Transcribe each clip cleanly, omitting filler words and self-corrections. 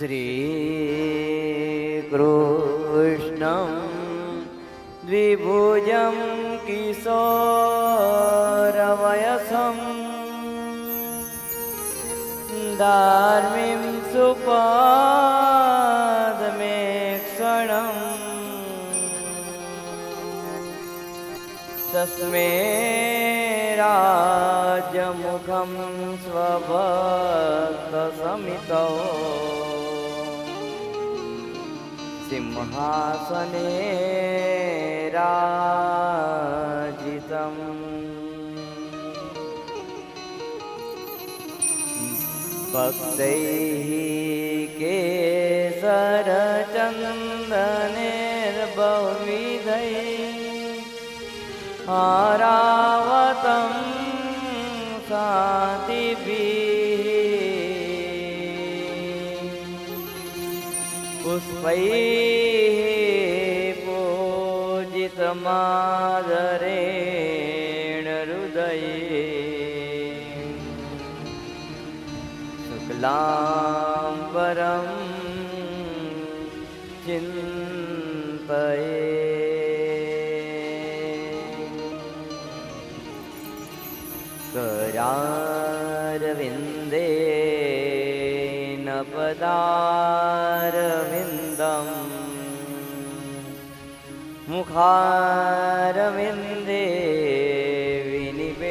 श्रीकृष्णं द्विभुजं किशोरवयसं दार्मिं सुपादमेक्षणम् तस्मै राज्यमुखं स्वभक्तसमितौ सिंहासने राजितम् भक्तैः केसरचन्दनैर्बहुविधैः आरावतं शान्तिभिः पुष्पैः पूजितमादरेण हृदये शुक्लाम्बरं चिन्तये करारविन्देन पदारविन्दं मुखारविन्दे विनिवेशयन्तम्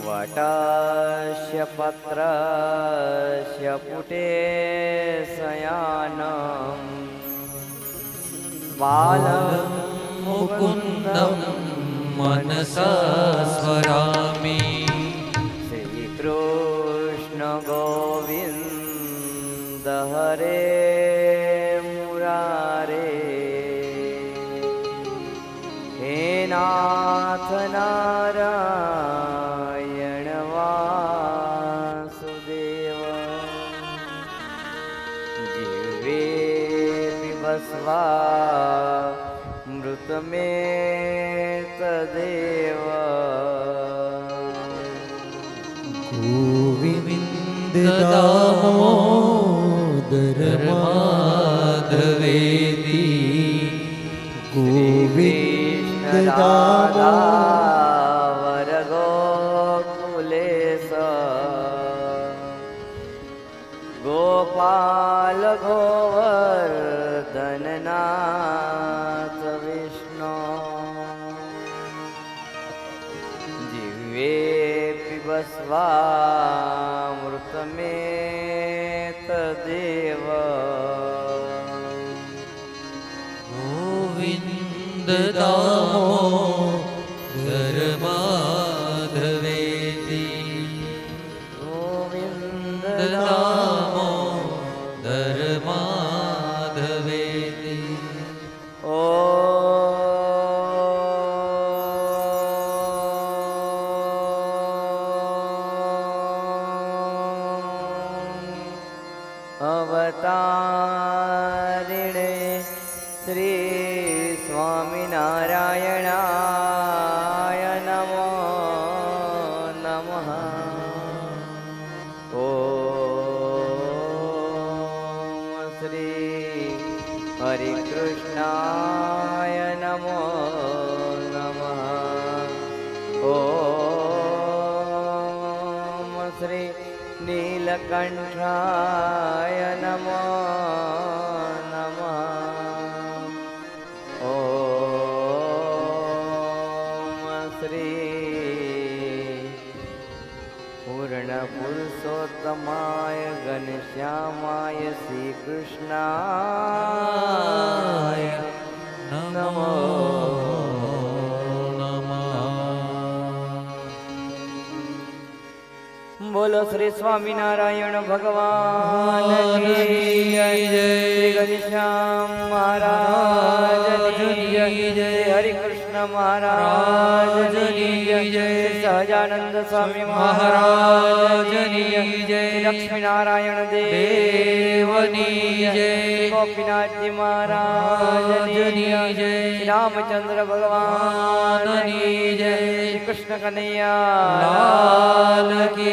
वटस्य पत्रस्य पुटे शयानं बालं मुकुन्दं मनसा स्मरामि। श्रीकृष्ण गोविन्द हरे मुरारे हे नाथ नारायण वासुदेव जिह्वे पिबस्वा मृतमेतदेव गोविन्द दामोदर माधवेति गोविन्द दामोदर गोकुलेश गोपाल गोवर्धन नाथ विष्णु जिह्वे पिबस्वामृतमेतदेव गोविन्द दामोदर माधवेति गोविन्द दामोदर माधवेति ओ अवतारिणे श्री स्वामिनारायणाय नमो नमः। ॐ श्री हरिकृष्णाय नमो नमः। ॐ श्री नीलकण्ठाय नमो नमः। ॐ श्री पूर्णपुरुषोत्तमाय घनश्यामाय श्रीकृष्णाय नमो बोलो श्री स्वामीनारायण भगवान की जय। श्री घनश्याम महाराज की जय। श्री हरिकृष्ण महाराज की जय। सहजानंद स्वामी महाराज की जय। लक्ष्मी नारायण देवनी जय। गोपीनाथ जी महाराज की जय। रामचंद्र भगवान की जय। कृष्ण कन्हैया लाल की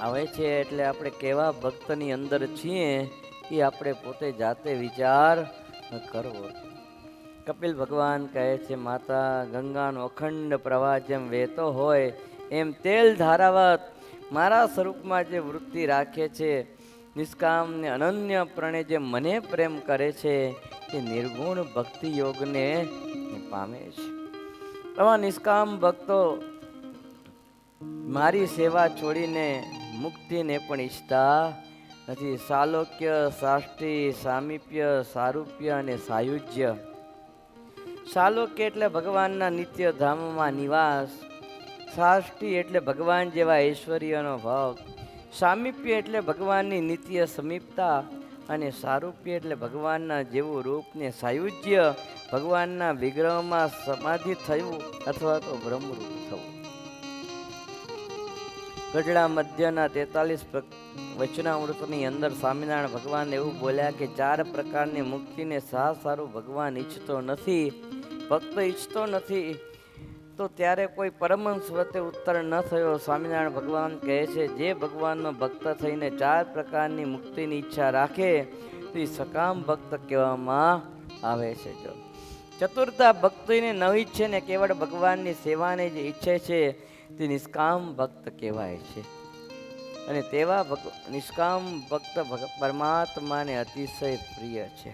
આવે છે એટલે આપણે કેવા ભક્તની અંદર છીએ એ આપણે પોતે જાતે વિચાર કરવો. કપિલ ભગવાન કહે છે, માતા ગંગાનો અખંડ પ્રવાહ જેમ વહેતો હોય એમ તેલ ધારાવત મારા સ્વરૂપમાં જે વૃત્તિ રાખે છે, નિષ્કામ ને અનન્યપણે જે મને પ્રેમ કરે છે એ નિર્ગુણ ભક્તિ યોગને પામે છે. આવા નિષ્કામ ભક્તો મારી સેવા છોડીને મુક્તિને પણ ઈચ્છતા નથી. સાલોક્ય, સાષ્ટિ, સામીપ્ય, સારૂપ્ય અને સાયુજ્ય. સાલોક્ય એટલે ભગવાનના નિત્ય ધામમાં નિવાસ. સાષ્ટિ એટલે ભગવાન જેવા ઐશ્વર્યનો ભાવ. સામીપ્ય એટલે ભગવાનની નિત્ય સમીપતા. અને સારૂપ્ય એટલે ભગવાનના જેવું રૂપ. ને સાયુજ્ય ભગવાનના વિગ્રહમાં સમાધિ થયું અથવા તો બ્રહ્મરૂપ થવું. ગઢડા મધ્યના 43 વચનામૃતની અંદર સ્વામિનારાયણ ભગવાન એવું બોલ્યા કે 4 પ્રકારની મુક્તિને સારું ભગવાન ઈચ્છતો નથી, ભક્ત ઈચ્છતો નથી. તો ત્યારે કોઈ પરમહંસ વતે ઉત્તર ન થયો. સ્વામિનારાયણ ભગવાન કહે છે, જે ભગવાનનો ભક્ત થઈને 4 પ્રકારની મુક્તિની ઈચ્છા રાખે તો એ સકામ ભક્ત કહેવામાં આવે છે. જો ચતુર્થા ભક્તિને ન ઈચ્છે ને કેવળ ભગવાનની સેવાને જે ઈચ્છે છે તે નિષ્કામ ભક્ત કહેવાય છે. અને તેવા નિષ્કામ ભક્ત પરમાત્માને અતિશય પ્રિય છે.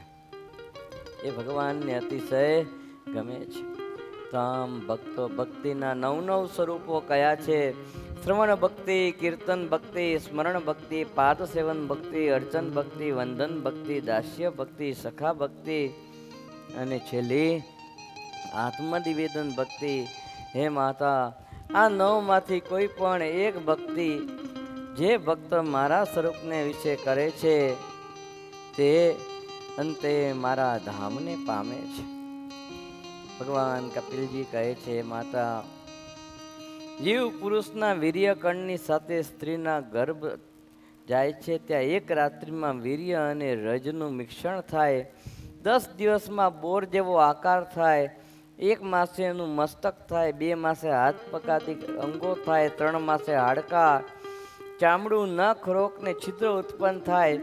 એ ભગવાનને અતિશય ગમે છે. તામ ભક્તો ભક્તિના 9 સ્વરૂપો કયા છે? શ્રવણ ભક્તિ, કીર્તન ભક્તિ, સ્મરણ ભક્તિ, પાદ સેવન ભક્તિ, અર્ચન ભક્તિ, વંદન ભક્તિ, દાસ્ય ભક્તિ, સખા ભક્તિ અને છેલ્લી આત્મનિવેદન ભક્તિ. હે માતા, આ 9 માંથી કોઈ પણ એક ભક્તિ જે ભક્ત મારા સ્વરૂપને વિશે કરે છે તે અંતે મારા ધામને પામે છે. ભગવાન કપિલજી કહે છે, માતા, જીવ પુરુષના વીર્યકણની સાથે સ્ત્રીના ગર્ભ જાય છે ત્યાં એક રાત્રિમાં વીર્ય અને રજનું મિશ્રણ થાય. 10 દિવસમાં બોર જેવો આકાર થાય. 1 માસે એનું મસ્તક થાય. 2 માસે હાથ પગાતી અંગો થાય. 3 માસે હાડકા, ચામડું, નખ, રોક ને છિદ્ર ઉત્પન્ન થાય.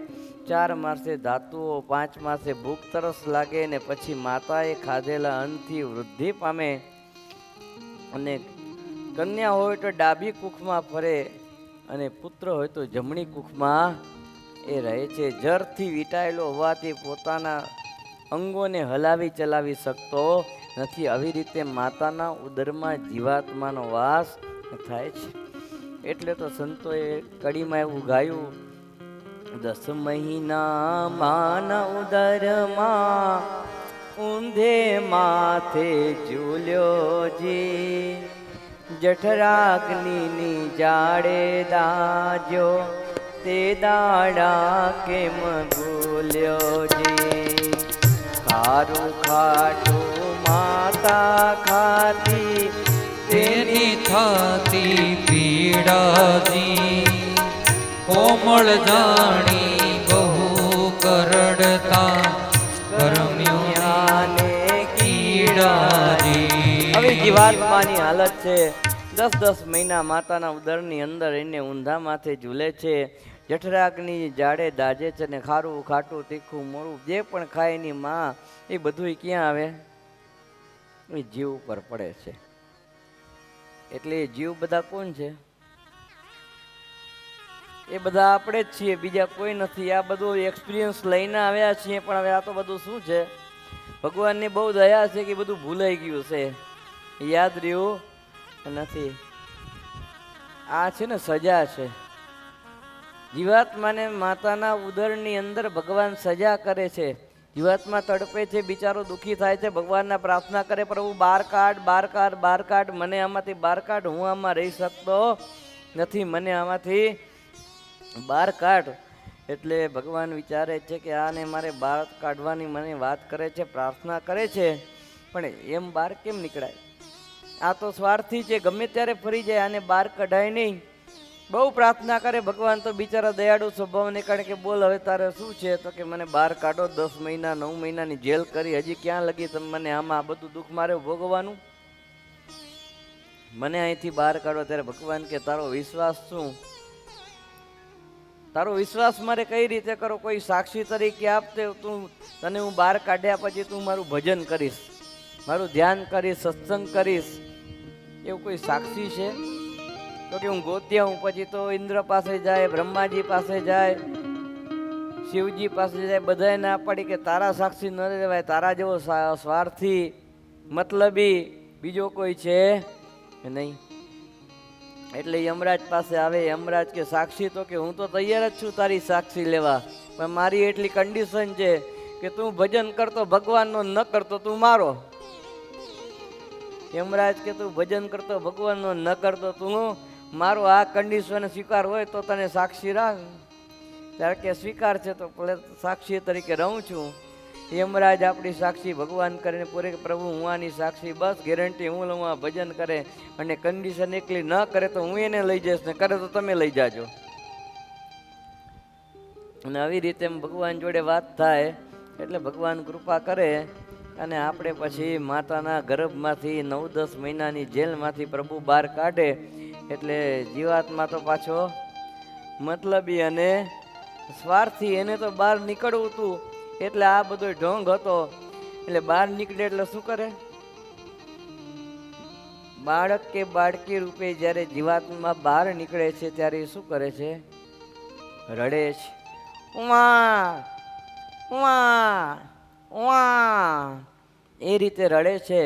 4 માસે ધાતુઓ, 5 માસે ભૂખ તરસ લાગે ને પછી માતાએ ખાધેલા અન્નથી વૃદ્ધિ પામે. અને કન્યા હોય તો ડાબી કુખમાં ફરે અને પુત્ર હોય તો જમણી કુખમાં એ રહે છે. જરથી વીંટાયેલો હોવાથી પોતાના અંગોને હલાવી ચલાવી શકતો નથી. આવી રીતે માતાના ઉદરમાં જીવાત્માનો વાસ થાય છે. એટલે તો સંતોએ કડીમાં એવું ગાયું, 10 મહિના માના ઉદરમાં ઊંધે માથે ઝૂલ્યો જી, જઠરાગ્નિની જાડે દાજો તે દાડા કેમ ભૂલ્યો જી. ખારું ખાટું માતા ખાતી તેની થાતી પીડાજી, કોમળ જાણી બહુ કરડતા કરમ્યાને કીડાજી. આવી જીવાત્માની હાલત છે. 10 મહિના માતાના ઉદરની અંદર એને ઊંધા માથે ઝૂલે છે. જઠરાગ્નિ જાડે દાજે છે ને ખારું ખાટું તીખું મોળું જે પણ ખાય એની માં એ બધું ક્યાં આવે? એ જીવ ઉપર પડે છે. એટલે એ જીવ બધા કોણ છે? એ બધા આપણે જ છીએ, બીજા કોઈ નથી. આ બધું એક્સપિરિયન્સ લઈને આવ્યા છીએ. પણ હવે આ તો બધું શું છે? ભગવાનની બહુ દયા છે કે બધું ભૂલાઈ ગયું છે, યાદ રહ્યું નથી. આ છે ને સજા છે. જીવાત્માને માતાના ઉદરની અંદર ભગવાન સજા કરે છે. જીવાત્મા તડપે છે, બિચારો દુઃખી થાય છે, ભગવાનના પ્રાર્થના કરે, પ્રભુ બહાર કાઢ, બહાર કાઢ, બહાર કાઢ, મને આમાંથી બહાર કાઢ, હું આમાં રહી શકતો નથી, મને આમાંથી બહાર કાઢ. એટલે ભગવાન વિચારે છે કે આને મારે બહાર કાઢવાની મને વાત કરે છે, પ્રાર્થના કરે છે, પણ એમ બહાર કેમ નીકળાય? આ તો સ્વાર્થી છે, ગમે ત્યારે ફરી જાય, આને બહાર કઢાય નહીં. બહુ પ્રાર્થના કરે, ભગવાન તો બિચારા દયાળુ સ્વભાવને કારણે કે બોલ હવે તારે શું છે? તો કે મને બહાર કાઢો. 10 મહિના 9 મહિનાની જેલ કરી, હજી ક્યાં લગી તમે મને આમાં આ બધું દુઃખ મારે ભોગવવાનું? મને અહીંથી બહાર કાઢો. ત્યારે ભગવાન કે તારો વિશ્વાસ શું? તારો વિશ્વાસ મારે કઈ રીતે કરો? કોઈ સાક્ષી તરીકે આપતે તને હું બહાર કાઢ્યા પછી તું મારું ભજન કરીશ, મારું ધ્યાન કરીશ, સત્સંગ કરીશ, એવું કોઈ સાક્ષી છે? તો કે હું ગોત્યા હું, પછી તો ઇન્દ્ર પાસે જાય, બ્રહ્માજી પાસે જાય, શિવજી પાસે જાય, બધાએ ના પાડી કે તારા સાક્ષી ન રહેવાય, તારા જેવો સ્વાર્થી મતલબી બીજો કોઈ છે નહીં. એટલે યમરાજ પાસે આવે. યમરાજ કે સાક્ષી? તો કે હું તો તૈયાર જ છું તારી સાક્ષી લેવા, પણ મારી એટલી કન્ડિશન છે કે તું ભજન કરતો ભગવાનનો, ન કરતો તું મારો. યમરાજ કે તું ભજન કરતો ભગવાનનો, ન કરતો તું મારો. આ કન્ડિશન સ્વીકાર હોય તો તને સાક્ષી રાખ. ત્યારે કે સ્વીકાર છે તો ભલે સાક્ષી તરીકે રહું છું. યમરાજ આપણી સાક્ષી ભગવાન કરીને પૂરે કે પ્રભુ હું આની સાક્ષી, બસ ગેરંટી હું લઉં, આ ભજન કરે અને કન્ડિશન એકલી ન કરે તો હું એને લઈ જઈશ, ને કરે તો તમે લઈ જાજો. અને આવી રીતે ભગવાન જોડે વાત થાય એટલે ભગવાન કૃપા કરે અને આપણે પછી માતાના ગર્ભમાંથી 9-10 મહિનાની જેલમાંથી પ્રભુ બહાર કાઢે. એટલે જીવાત્મા તો પાછો મતલબી અને સ્વાર્થી, એને તો બહાર નીકળવું હતું. એટલે આ બધો ઢોંગ હતો. એટલે બહાર નીકળે એટલે શું કરે? બાળક કે બાળકી રૂપે જ્યારે જીવાત્મા બહાર નીકળે છે ત્યારે શું કરે છે? રડે છે. ઉમા ઉમા ઉમા એ રીતે રડે છે.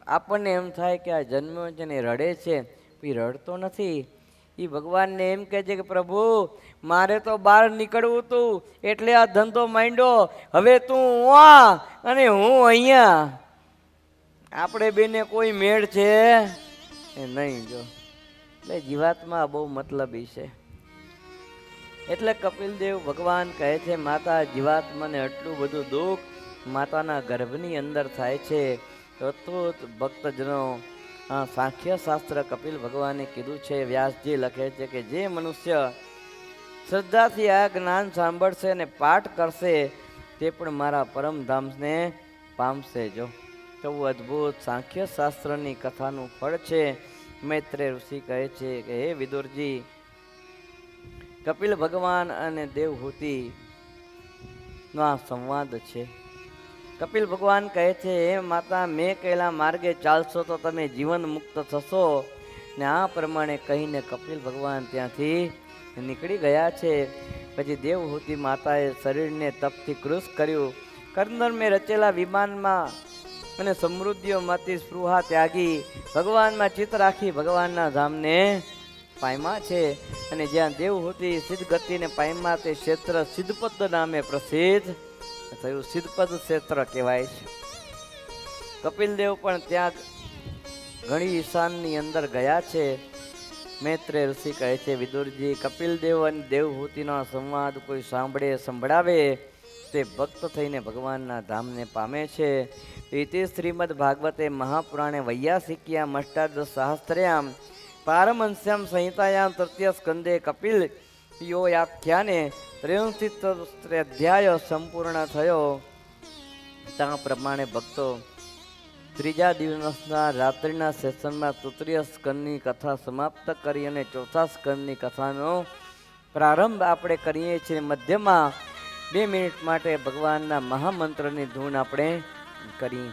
આપણને એમ થાય કે આ જન્મ્યો છે ને રડે છે, પછી રડતો નથી. એ ભગવાનને એમ કહે છે કે પ્રભુ મારે તો બહાર નીકળવું હતું એટલે આ ધંધો માંડ્યો, હવે તું વા અને હું અહીંયા. આપણે બેને કોઈ મેળ છે એ નહીં. જો એટલે જીવાત્મા બહુ મતલબી છે. એટલે કપિલદેવ ભગવાન કહે છે માતા જીવાત્માને આટલું બધું દુઃખ માતાના ગર્ભની અંદર થાય છે. અદ્ભુત ભક્તજનો સાંખ્ય શાસ્ત્ર કપિલ ભગવાને કીધું છે. વ્યાસજી લખે છે કે જે મનુષ્ય શ્રદ્ધાથી આ જ્ઞાન સાંભળશે અને પાઠ કરશે તે પણ મારા પરમધામને પામશે. જો કેવું અદ્ભુત સાંખ્ય શાસ્ત્રની કથાનું ફળ છે. મૈત્રેય ઋષિ કહે છે કે હે વિદુરજી, કપિલ ભગવાન અને દેવહૂતિ નો આ સંવાદ છે. કપિલ ભગવાન કહે છે હે માતા, મેં કહેલા માર્ગે ચાલશો તો તમે જીવન મુક્ત થશો. ને આ પ્રમાણે કહીને કપિલ ભગવાન ત્યાંથી નીકળી ગયા છે. પછી દેવહૂતિ માતાએ શરીરને તપથી કૃશ કર્યું. કરંદર મેં રચેલા વિમાનમાં અને સમૃદ્ધિઓમાંથી સ્પૃહા ત્યાગી ભગવાનમાં ચિત્ત રાખી ભગવાનના ધામને પામ્યા છે. અને જ્યાં દેવહૂતિ સિદ્ધગતિને પામ્યા તે ક્ષેત્ર સિદ્ધપદ નામે પ્રસિદ્ધ થયું. સિદ્ધપદ ક્ષેત્ર કહેવાય છે. કપિલદેવ પણ ત્યાં ઘણી ઈશાનની અંદર ગયા છે. મૈત્રેય ઋષિ કહે છે વિદુરજી, કપિલદેવ અને દેવહૂતિનો સંવાદ કોઈ સાંભળે સંભળાવે તે ભક્ત થઈને ભગવાનના ધામને પામે છે. ઇતિ શ્રીમદ ભાગવતે મહાપુરાણે વૈયાસિક્યામ અષ્ટાદશ સહસ્ત્રયામ પારમહંસ્યામ સંહિતાયામ તૃતીય સ્કંદે કપિલ યાખ્યાને 63 અધ્યાય સંપૂર્ણ થયો. ત્યાં પ્રમાણે ભક્તો ત્રીજા દિવસના રાત્રિના સેશનમાં તૃતીય સ્કંદની કથા સમાપ્ત કરી અને ચોથા સ્કંદની કથાનો પ્રારંભ આપણે કરીએ છીએ. મધ્યમાં 2 મિનિટ માટે ભગવાનના મહામંત્રની ધૂન આપણે કરી.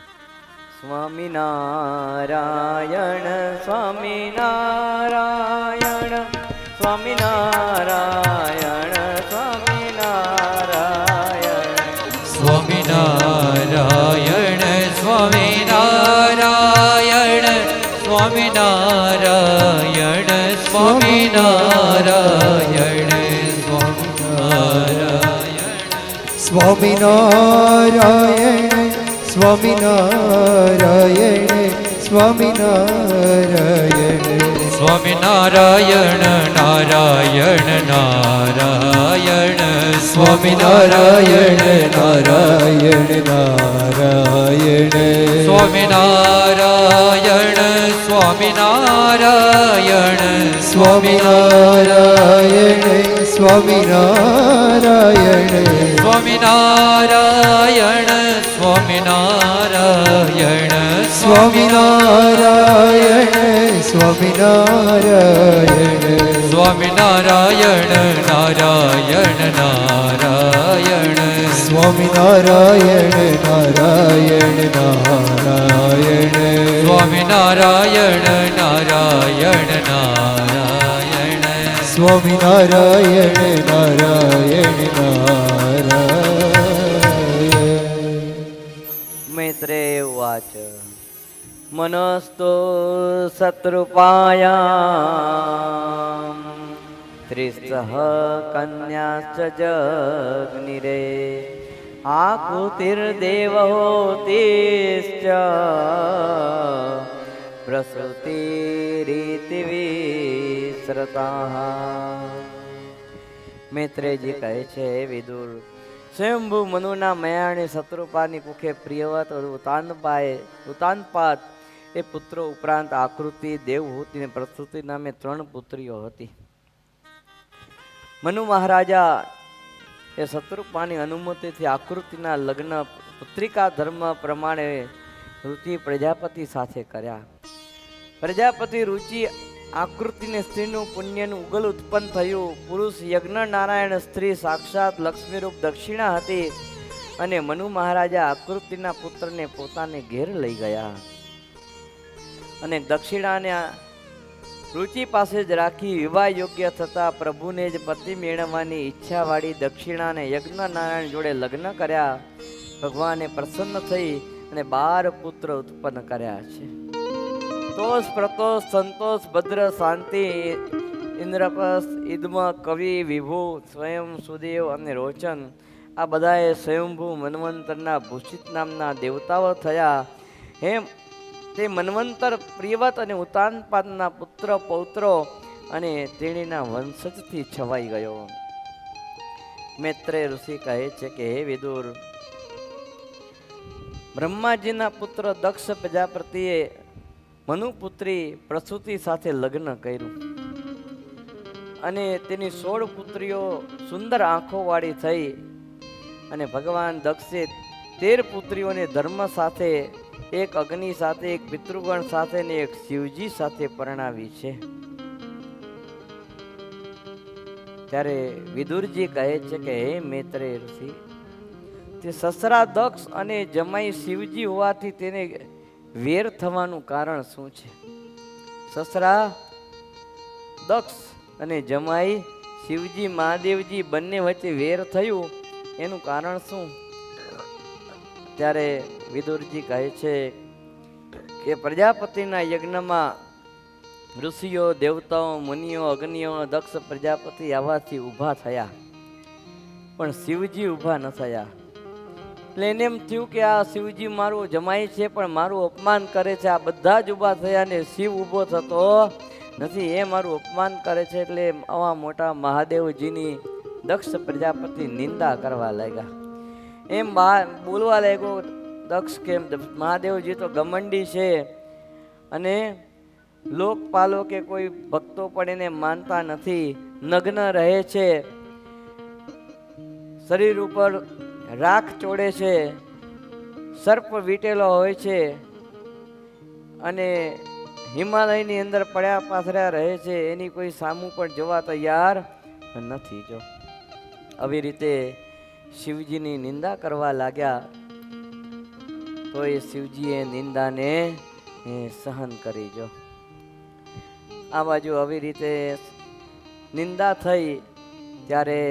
સ્વામિનારાયણ સ્વામિનારાયણ સ્વામિનારાયણ સ્વામિનારાયણ સ્વામિનારાયણ સ્વામિનારાયણ સ્વામિનારાયણ સ્વામિનારાયણ સ્વામિનારાયણ સ્વામિનારાયણ સ્વામિનારાયણ નારાયણ નારાયણ સ્વામિનારાયણ નારાયણ નારાયણ સ્વામિનારાયણ સ્વામિનારાયણ સ્વામિનારાયણ સ્વામિનારાયણ સ્વામિનારાયણ સ્વામિનારાયણ સ્વામિનારાયણ સ્વામિનારાયણ સ્વામિનારાયણ નારાયણ સ્વામિનારાયણ નારાયણ નારાયણ સ્વામિનારાયણ નારાયણ નારાયણ સ્વામિનારાયણ નારાયણ નારાયણ મૈત્રેય ઉવાચ મનસ્તો શત્રુપાયામ ત્રિસહ કન્યાશ્ચ જગ્નિરે આકૃતિર્દેવહોતિશ્ચ પ્રસૂતિરીતિ વિસ્રતાઃ. મૈત્રેયજી કહે છે, હે વિદુર, સ્વયંભૂ મનુના મયાણી શત્રુપાની કુખે પ્રિયવત ઉતાનપાત એ પુત્રો ઉપરાંત આકૃતિ, દેવહૂતિ અને પ્રસૂતિ નામે 3 પુત્રીઓ હતી. મનુ મહારાજા એ શત્રુપાની અનુમતિથી આકૃતિના લગ્ન પુત્રિકા ધર્મ પ્રમાણે રુચિ પ્રજાપતિ સાથે કર્યા. પ્રજાપતિ રુચિ આકૃતિને સ્ત્રીનું પુણ્યનું ઉગલ ઉત્પન્ન થયું. પુરુષ યજ્ઞ નારાયણ, સ્ત્રી સાક્ષાત લક્ષ્મીરૂપ દક્ષિણા હતી અને મનુ મહારાજા આકૃતિના પુત્રને પોતાને ઘેર લઈ ગયા અને દક્ષિણાને રુચિ પાસે જ રાખી વિવાહ યોગ્ય થતા પ્રભુને જ પતિ મેળવવાની ઈચ્છાવાળી દક્ષિણાને યજ્ઞ નારાયણ જોડે લગ્ન કર્યા. ભગવાને પ્રસન્ન થઈ અને 12 પુત્ર ઉત્પન્ન કર્યા છે. તોષ, પ્રતોષ, સંતોષ, ભદ્ર, શાંતિ, ઇન્દ્રપસ, ઇદ્મ, કવિ, વિભુ, સ્વયં, સુદેવ અને રોચન આ બધાએ સ્વયંભૂ મન્વંતરના ભૂષિત નામના દેવતાઓ થયા. હેમ તે મન્વંતર પ્રિયવત અને ઉતાનપાદના પુત્ર પૌત્રો અને તેણીના વંશજથી છવાઈ ગયો. મૈત્રેય ઋષિ કહે છે કે, હે વિદુર, બ્રહ્માજીના પુત્ર દક્ષ પ્રજાપતિએ મનુપુત્રી પ્રસૂતિ સાથે લગ્ન કર્યું અને તેની 16 પુત્રીઓ સુંદર આંખોવાળી થઈ અને ભગવાન દક્ષે 13 પુત્રીઓને ધર્મ સાથે, એક અગ્નિ સાથે, એક પિતૃગણ સાથે ને એક શિવજી સાથે પરણાવી છે. ત્યારે વિદુરજી કહે છે કે, હે મૈત્રેય ઋષિ, તે સસરા દક્ષ અને જમાઈ શિવજી હોવાથી તેને વેર થવાનું કારણ શું છે? સસરા દક્ષ અને જમાઈ શિવજી મહાદેવજી બંને વચ્ચે વેર થયું એનું કારણ શું? ત્યારે વિદુરજી કહે છે કે પ્રજાપતિના યજ્ઞમાં ઋષિઓ, દેવતાઓ, મુનિઓ, અગ્નિઓ, દક્ષ પ્રજાપતિ આવાથી ઊભા થયા પણ શિવજી ઊભા ન થયા. એટલે એને એમ થયું કે આ શિવજી મારું જમાઈ છે પણ મારું અપમાન કરે છે. આ બધા જ ઊભા થયા ને શિવ ઊભો થતો નથી, એ મારું અપમાન કરે છે. એટલે આવા મોટા મહાદેવજીની દક્ષ પ્રજાપતિ નિંદા કરવા લાગ્યા. એમ બોલવા લાગ્યો દક્ષ કે મહાદેવજી તો ગમંડી છે અને લોકપાલો કે કોઈ ભક્તો પણ એને માનતા નથી, નગ્ન રહે છે, શરીર ઉપર રાખ ચોડે છે, સર્પ વીટેલો હોય છે અને હિમાલયની અંદર પડ્યા પાથર્યા રહે છે. એની કોઈ સામું પણ જોવા તૈયાર નથી. જો આવી રીતે શિવજીની નિંદા કરવા લાગ્યા તો એ શિવજીએ નિંદાને સહન કરી. જો આ બાજુ આવી રીતે નિંદા થઈ ત્યારે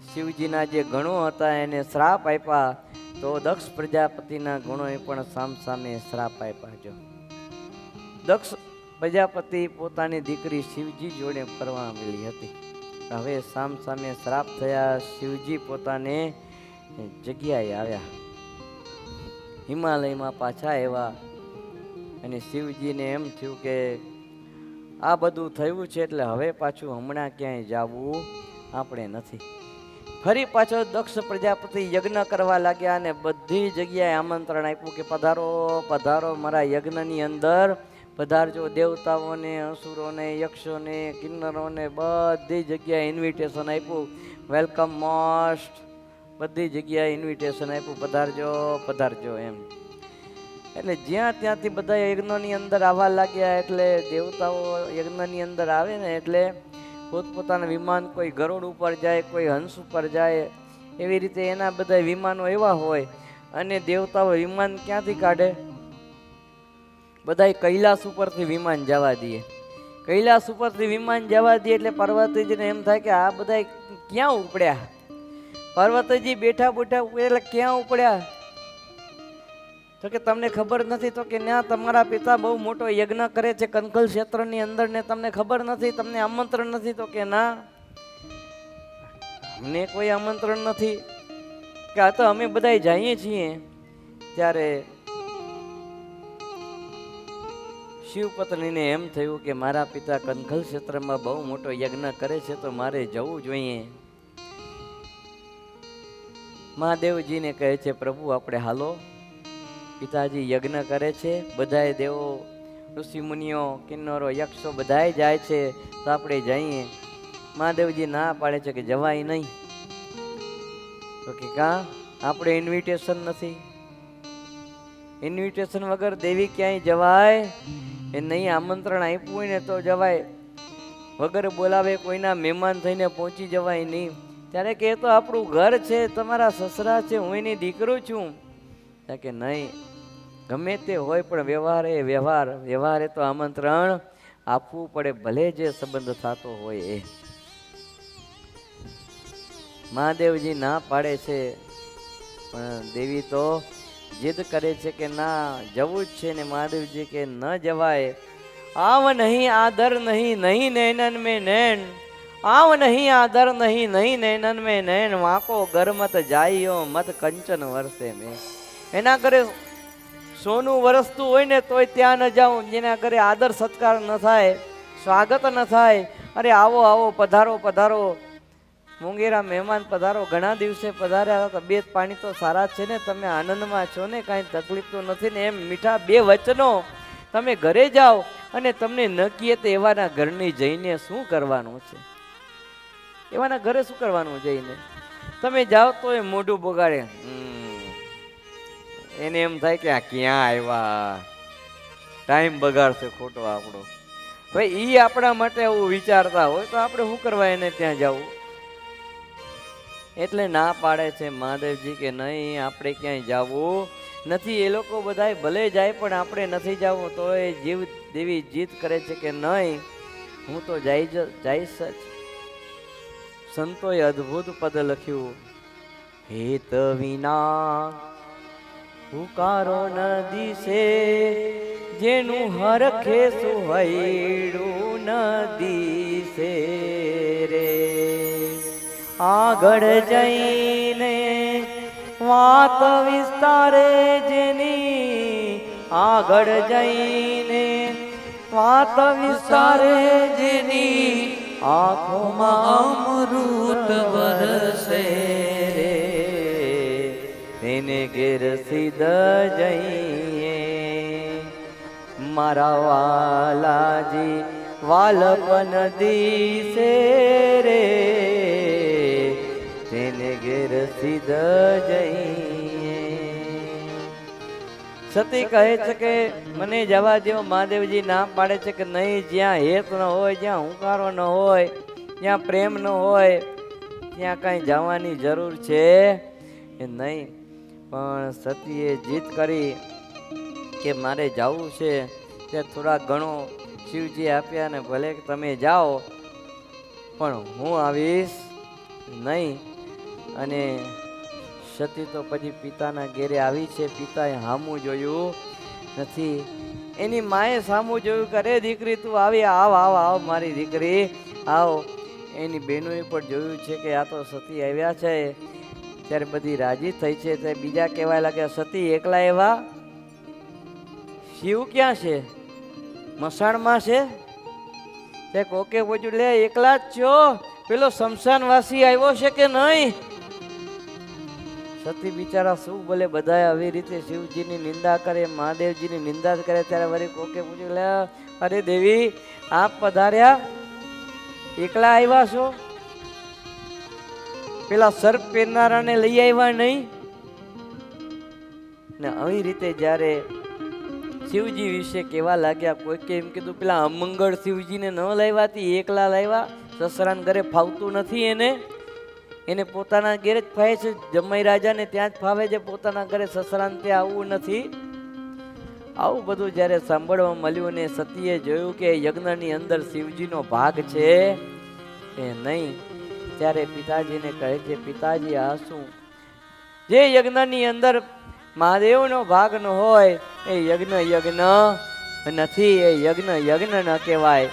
શિવજીના જે ગણો હતા એને શ્રાપ આપ્યા તો દક્ષ પ્રજાપતિના ગણોએ પણ સામસામે શ્રાપ આપ્યા. જો દક્ષ પ્રજાપતિ પોતાની દીકરી શિવજી જોડે ફરવા મળી હતી. હવે સામસામે શ્રાપ થયા. શિવજી પોતાને જગ્યાએ આવ્યા, હિમાલયમાં પાછા આવ્યા અને શિવજીને એમ થયું કે આ બધું થયું છે એટલે હવે પાછું હમણાં ક્યાંય જવું આપણે નથી. ફરી પાછો દક્ષ પ્રજાપતિ યજ્ઞ કરવા લાગ્યા અને બધી જગ્યાએ આમંત્રણ આપ્યું કે પધારો પધારો મારા યજ્ઞની અંદર પધારજો. દેવતાઓને, અસુરોને, યક્ષોને, કિન્નરોને બધી જગ્યાએ ઇન્વિટેશન આપ્યું. વેલકમ મોસ્ટ, બધી જગ્યાએ ઇન્વિટેશન આપ્યું, પધારજો પધારજો એમ. એટલે જ્યાં ત્યાંથી બધા યજ્ઞની અંદર આવવા લાગ્યા. એટલે દેવતાઓ યજ્ઞની અંદર આવે ને એટલે પોતપોતાના વિમાન, કોઈ ગરુડ ઉપર જાય, કોઈ હંસ ઉપર જાય, એવી રીતે એના બધા વિમાનો એવા હોય અને દેવતાઓ વિમાન ક્યાંથી કાઢે? બધા કૈલાસ ઉપરથી વિમાન જવા દે. કૈલાસ ઉપરથી વિમાન જવા દે એટલે પાર્વતીજીને એમ થાય કે આ બધા ક્યાં ઉપડ્યા? પાર્વતીજી બેઠા બેઠા એટલે ક્યાં ઉપડ્યા? તો કે તમને ખબર નથી? તો કે ના, તમારા પિતા બહુ મોટો યજ્ઞ કરે છે કનકલ ક્ષેત્રની અંદર ને તમને ખબર નથી, તમને આમંત્રણ નથી. તો કે ના, અમને કોઈ આમંત્રણ નથી, કે આ તો અમે બધા જઈએ છીએ. ત્યારે શિવપત્નીને એમ થયું કે મારા પિતા કનકલ ક્ષેત્રમાં બહુ મોટો યજ્ઞ કરે છે તો મારે જવું જોઈએ. મહાદેવજીને કહે છે પ્રભુ આપણે હાલો, પિતાજી યજ્ઞ કરે છે, બધાય દેવો ઋષિ મુનિઓ કિન્નરો યક્ષો બધાય જાય છે તો આપણે જઈએ. મહાદેવજી ના પાડે છે કે જવાય નહીં. તો કે કા આપણે ઇન્વિટેશન નથી, ઇન્વિટેશન વગર દેવી ક્યાંય જવાય એ નહીં. આમંત્રણ આપ્યું હોય ને તો જવાય, વગર બોલાવે કોઈના મહેમાન થઈને પહોંચી જવાય નહીં. ત્યારે કે તો આપણું ઘર છે, તમારા સસરા છે, હું એની દીકરો છું. કે નહીં, ગમે તે હોય પણ વ્યવહાર એ વ્યવહાર, વ્યવહારે તો આમંત્રણ આપવું પડે, ભલે જે સંબંધ થતો હોય એ. મહાદેવજી ના પાડે છે પણ દેવી તો જીદ કરે છે કે ના જવું જ છે. ને મહાદેવજી કે ન જવાય. આવ નહીં આદર નહીં, નહીં નૈનન મેં નૈન, આવ નહીં આદર નહીં, નહીં નૈનન મેં નૈન, વાંકો ઘર મત જાઈયો મત કંચન વરસે મેં. એના ઘરે સોનું વરસતું હોય ને તોય ત્યાં ન જાઉં, જેના ઘરે આદર સત્કાર ન થાય, સ્વાગત ન થાય. અરે આવો આવો, પધારો પધારો, મોંઘેરા મહેમાન પધારો, ઘણા દિવસે પધાર્યા, તબિયત પાણી તો સારા છે ને, તમે આનંદમાં છો ને, કાંઈ તકલીફ તો નથી ને? એમ મીઠા બે વચનો તમે ઘરે જાઓ અને તમને ન કીએ તો એવાના ઘરની જઈને શું કરવાનું છે? એવાના ઘરે શું કરવાનું જઈને? તમે જાઓ તો એ મોઢું બગાડે, એને એમ થાય કે આ ક્યાં આવ્યા, ટાઈમ બગાડશે ખોટો આપણો. ભાઈ ઈ આપણા માટે એવું વિચારતા હોય તો આપણે શું કરવા એને ત્યાં જવું? એટલે ના પાડે છે મહાદેવજી કે નહીં, આપણે ક્યાંય જવું નથી. એ લોકો બધા ભલે જાય પણ આપણે નથી જવું. તો એ જીવ દેવી જીદ કરે છે કે નહીં, હું તો જઈશ જ. સંતોએ અદ્ભુત પદ લખ્યું, હેત વિના પુકારો ન દિશે, જેનું હરખે સુહૈડું ન દિશે રે. આગળ જઈને વાત વિસ્તારે જેની, આગળ જઈને વાત વિસ્તારે જેની, આંખોમાં અમૃત વરસે રે, એને ઘેર સીધ જઈએ. મારા વાલાજી વાલપન દિશે રે, તેને ઘેર સીધ જઈએ. સતી કહે છે કે મને જવા દો. મહાદેવજી ના પાડે છે કે નહીં, જ્યાં હેત ન હોય, જ્યાં હુંકારો ન હોય, જ્યાં પ્રેમ ન હોય, ત્યાં કાંઈ જવાની જરૂર છે એ નહીં. પણ સતીએ જીદ કરી કે મારે જવું છે. તે થોડા ઘણો શિવજી આપ્યા ને ભલે તમે જાઓ પણ હું આવીશ નહીં. અને સતી તો પછી પિતાના ઘેરે આવી છે. પિતાએ સામું જોયું નથી, એની માએ સામું જોયું. કરે દીકરી તું આવી, આવ આવ આવ મારી દીકરી આવ. એની બહેનોએ પણ જોયું છે કે આ તો સતી આવ્યા છે. ત્યારે બધી રાજી થઈ છે. તે બીજા કહેવાય લાગ્યા, સતી એકલા એવા, શિવ ક્યાં છે? મસાણમાં છે. તે કોકે પૂછ્યું, લે એકલા જ છો, પેલો શમશાનવાસી આવ્યો છે કે નહીં? સતી બિચારા શું બોલે? બધા આવી રીતે શિવજીની નિંદા કરે, મહાદેવજીની નિંદા કરે. ત્યારે વળી કોકે પૂછ્યું, લે અરે દેવી આપ પધાર્યા, એકલા આવ્યા છો? પેલા સર્પ પહેરનારાને લઈ આવ્યા નહીં? ને આવી રીતે જ્યારે શિવજી વિશે કેવા લાગ્યા, કોઈકે એમ કીધું પેલા અમંગળ શિવજીને ન લાવ્યા, એકલા લાવ્યા, સસરાને ઘરે ફાવતું નથી એને, એને પોતાના ઘેરે જ ફાવે છે, જમાઈ રાજાને ત્યાં જ ફાવે છે, પોતાના ઘરે સસરાને ત્યાં આવવું નથી. આવું બધું જ્યારે સાંભળવા મળ્યું ને સતીએ જોયું કે યજ્ઞની અંદર શિવજીનો ભાગ છે એ નહીં, ત્યારે પિતાજીને કહે છે, પિતાજી આ શું? જે યજ્ઞની અંદર મહાદેવનો ભાગ ન હોય એ યજ્ઞ નથી, એ યજ્ઞ ન કહેવાય.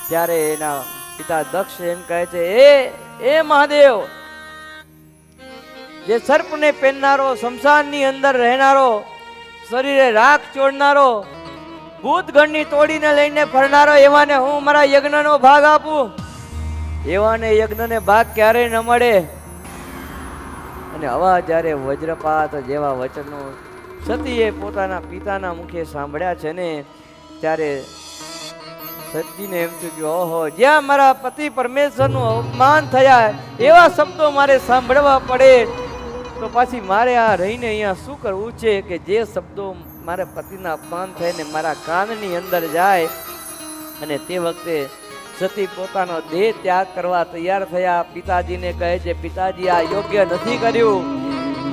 ત્યારે એના પિતા દક્ષ એમ કહે છે, એ મહાદેવ, જે સર્પને પહેરનારો, શમશાનની અંદર રહેનારો, શરીરે રાખ ચોડનારો, ભૂતગણની તોડીને લઈને ફરનારો, એવાને હું મારા યજ્ઞનો ભાગ આપું? એવાને યજ્ઞને ભાગ ક્યારેય ન મળે. અને આવા જ્યારે વજ્રપાત જેવા વચનો સતીએ પોતાના પિતાના મુખે સાંભળ્યા છે ને, ત્યારે સતીને એમ થયું કે ઓહો, જ્યાં મારા પતિ પરમેશ્વરનું અપમાન થયા એવા શબ્દો મારે સાંભળવા પડે તો પાછી મારે આ રહીને અહીંયા શું કરવું છે કે જે શબ્દો મારા પતિના અપમાન થઈને મારા કાનની અંદર જાય. અને તે વખતે સતી પોતાનો દેહ ત્યાગ કરવા તૈયાર થયા. પિતાજીને કહે છે, પિતાજી આ યોગ્ય નથી કર્યું,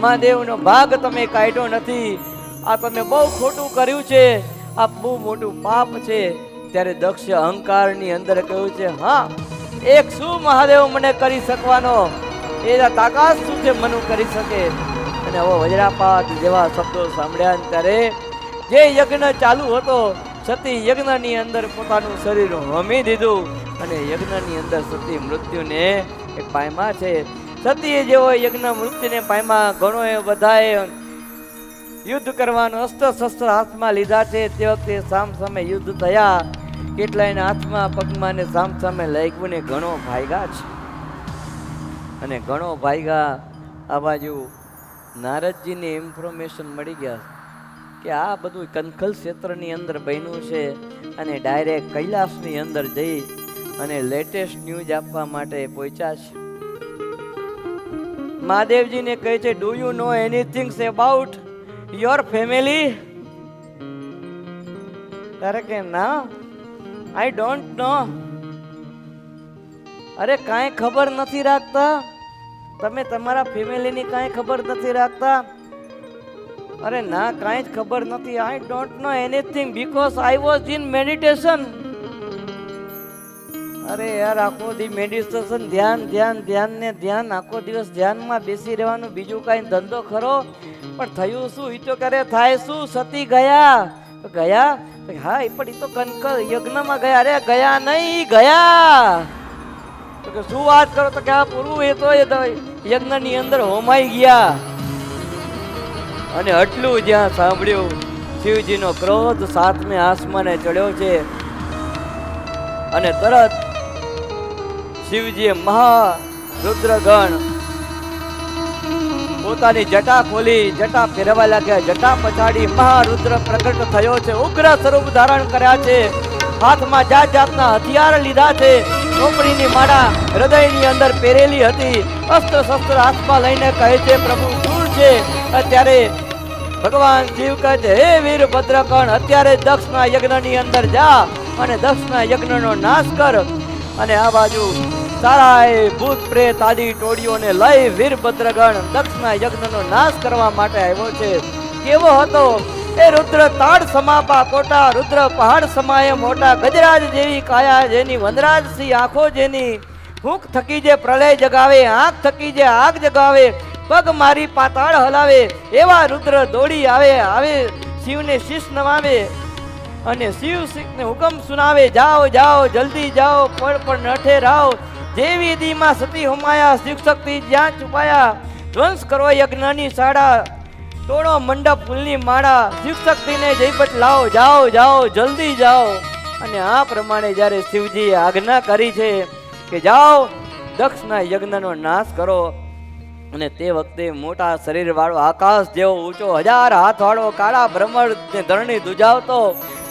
મહાદેવનો ભાગ તમે કાઢ્યો નથી, આ તમે બહુ ખોટું કર્યું છે, આ બહુ મોટું પાપ છે. ત્યારે દક્ષ અહંકારની અંદર કહ્યું છે, હા, એક શું મહાદેવ મને કરી શકવાનો, એના તાકાત શું છે મનુ કરી શકે? અને હવે વજ્રાપાત જેવા શબ્દો સાંભળ્યા ત્યારે જે યજ્ઞ ચાલુ હતો, સતી યજ્ઞની અંદર પોતાનું શરીર હોમી દીધું અને યજ્ઞની અંદર સતી મૃત્યુને પામ્યા છે. સતીએ જેવો યજ્ઞ મૃત્યુને પામ્યા, ઘણો એ બધાએ યુદ્ધ કરવાનું અસ્ત્ર શસ્ત્ર હાથમાં લીધા છે. તે વખતે સામ સામે યુદ્ધ થયા, કેટલાયના હાથમાં પગમાં ને સામ સામે લાગ્યું ને ઘણો ભાગ્યા છે. અને ઘણો ભાગ્યા આ બાજુ નારદજીને ઇન્ફોર્મેશન મળી ગયા કે આ બધું કનખલ ક્ષેત્રની અંદર બન્યું છે અને ડાયરેક્ટ કૈલાસની અંદર જઈ અને લેટેસ્ટ ન્યૂઝ આપવા માટે પહોંચ્યા છે. મહાદેવજીને કહે છે, do you know anything about your family? તારે કે ના, આઈ ડોન્ટ નો. અરે કાંઈ ખબર નથી રાખતા તમે? તમારા ફેમિલીની કાંઈ ખબર નથી રાખતા? અરે ના, કાંઈ જ ખબર નથી. I don't know anything because I was in meditation. અરે યાર, આખો દી મેડિટેશન, ધ્યાન ધ્યાન ધ્યાન ને ધ્યાન, આખો દિવસ ધ્યાનમાં બેસી રહેવાનું, બીજું કાંઈ ધંધો ખરો? પણ થયું શું? ઈ તો કરે થાય શું? સતી ગયા હા, પણ ઈ તો કનકલ યજ્ઞમાં ગયા. અરે ગયા નહીં, ગયા તો કે શું વાત કરો? તો કે આ પૂરું એ તો યજ્ઞની અંદર હોમાઈ ગયા. અને આટલું જ્યાં સાંભળ્યું, શિવજીનો ક્રોધ સાતમે આસમાને ચડ્યો છે. અને તરત શિવજીએ મહારુદ્રગણ પોતાની જટા ખોલી, જટા ફેરવા લાગ્યા. જટા પછાડી મહારુદ્ર પ્રગટ થયો છે, ઉગ્ર સ્વરૂપ ધારણ કર્યા છે, હાથમાં જાત જાતના હથિયાર લીધા છે, ચોપડીની માળા હૃદયની અંદર પહેરેલી હતી, અસ્ત્ર શસ્ત્ર હાથમાં લઈને કહે છે, પ્રભુ શું છે? અત્યારે ભગવાન શિવ કહે છે, હે વીર ભદ્રકણ, અત્યારે દક્ષના યજ્ઞની અંદર જા અને દક્ષના યજ્ઞનો નાશ કર. અને આ બાજુ સારાએ ભૂત પ્રેત આદિ ટોળીઓને લઈ વીરભદ્રગણ દક્ષના યજ્ઞનો નાશ કરવા માટે આવ્યો છે. કેવો હતો એ રુદ્ર તાડ સમાપા કોટા, રુદ્ર પહાડ સમાય મોટા, ગજરાજ જેવી કાયા જેની, વનરાજ સી આંખો જેની, ભૂખ થકી જે પ્રલય જગાવે, આંખ થકી જે આગ જગાવે, પગ મારી પાતાળ હલાવે, એવા રુદ્ર દોડી આવે શિવને શીશ નમાવે અને શિવને હુકમ સુનાવે, જાઓ જાઓ જલ્દી જાઓ, પળ પર ન ઠેરાઓ, જેવી દીમાં સતી હોમાયા, શિવ શક્તિ જ્યાં છુપાયા, ધ્વંસ કરો યજ્ઞની શાળા, તોડો મંડપ ફૂલની માળા, શિવ શક્તિને જયપટ લાવો, જાઓ જાઓ જલ્દી જાઓ. અને આ પ્રમાણે જ્યારે શિવજીએ આજ્ઞા કરી છે કે જાઓ દક્ષના યજ્ઞનો નાશ કરો. અને તે વખતે મોટા શરીર વાળો, આકાશ જેવો ઊંચો, 1000 હાથ વાળો, કાળા ભ્રમર ધરણી દુજાવતો,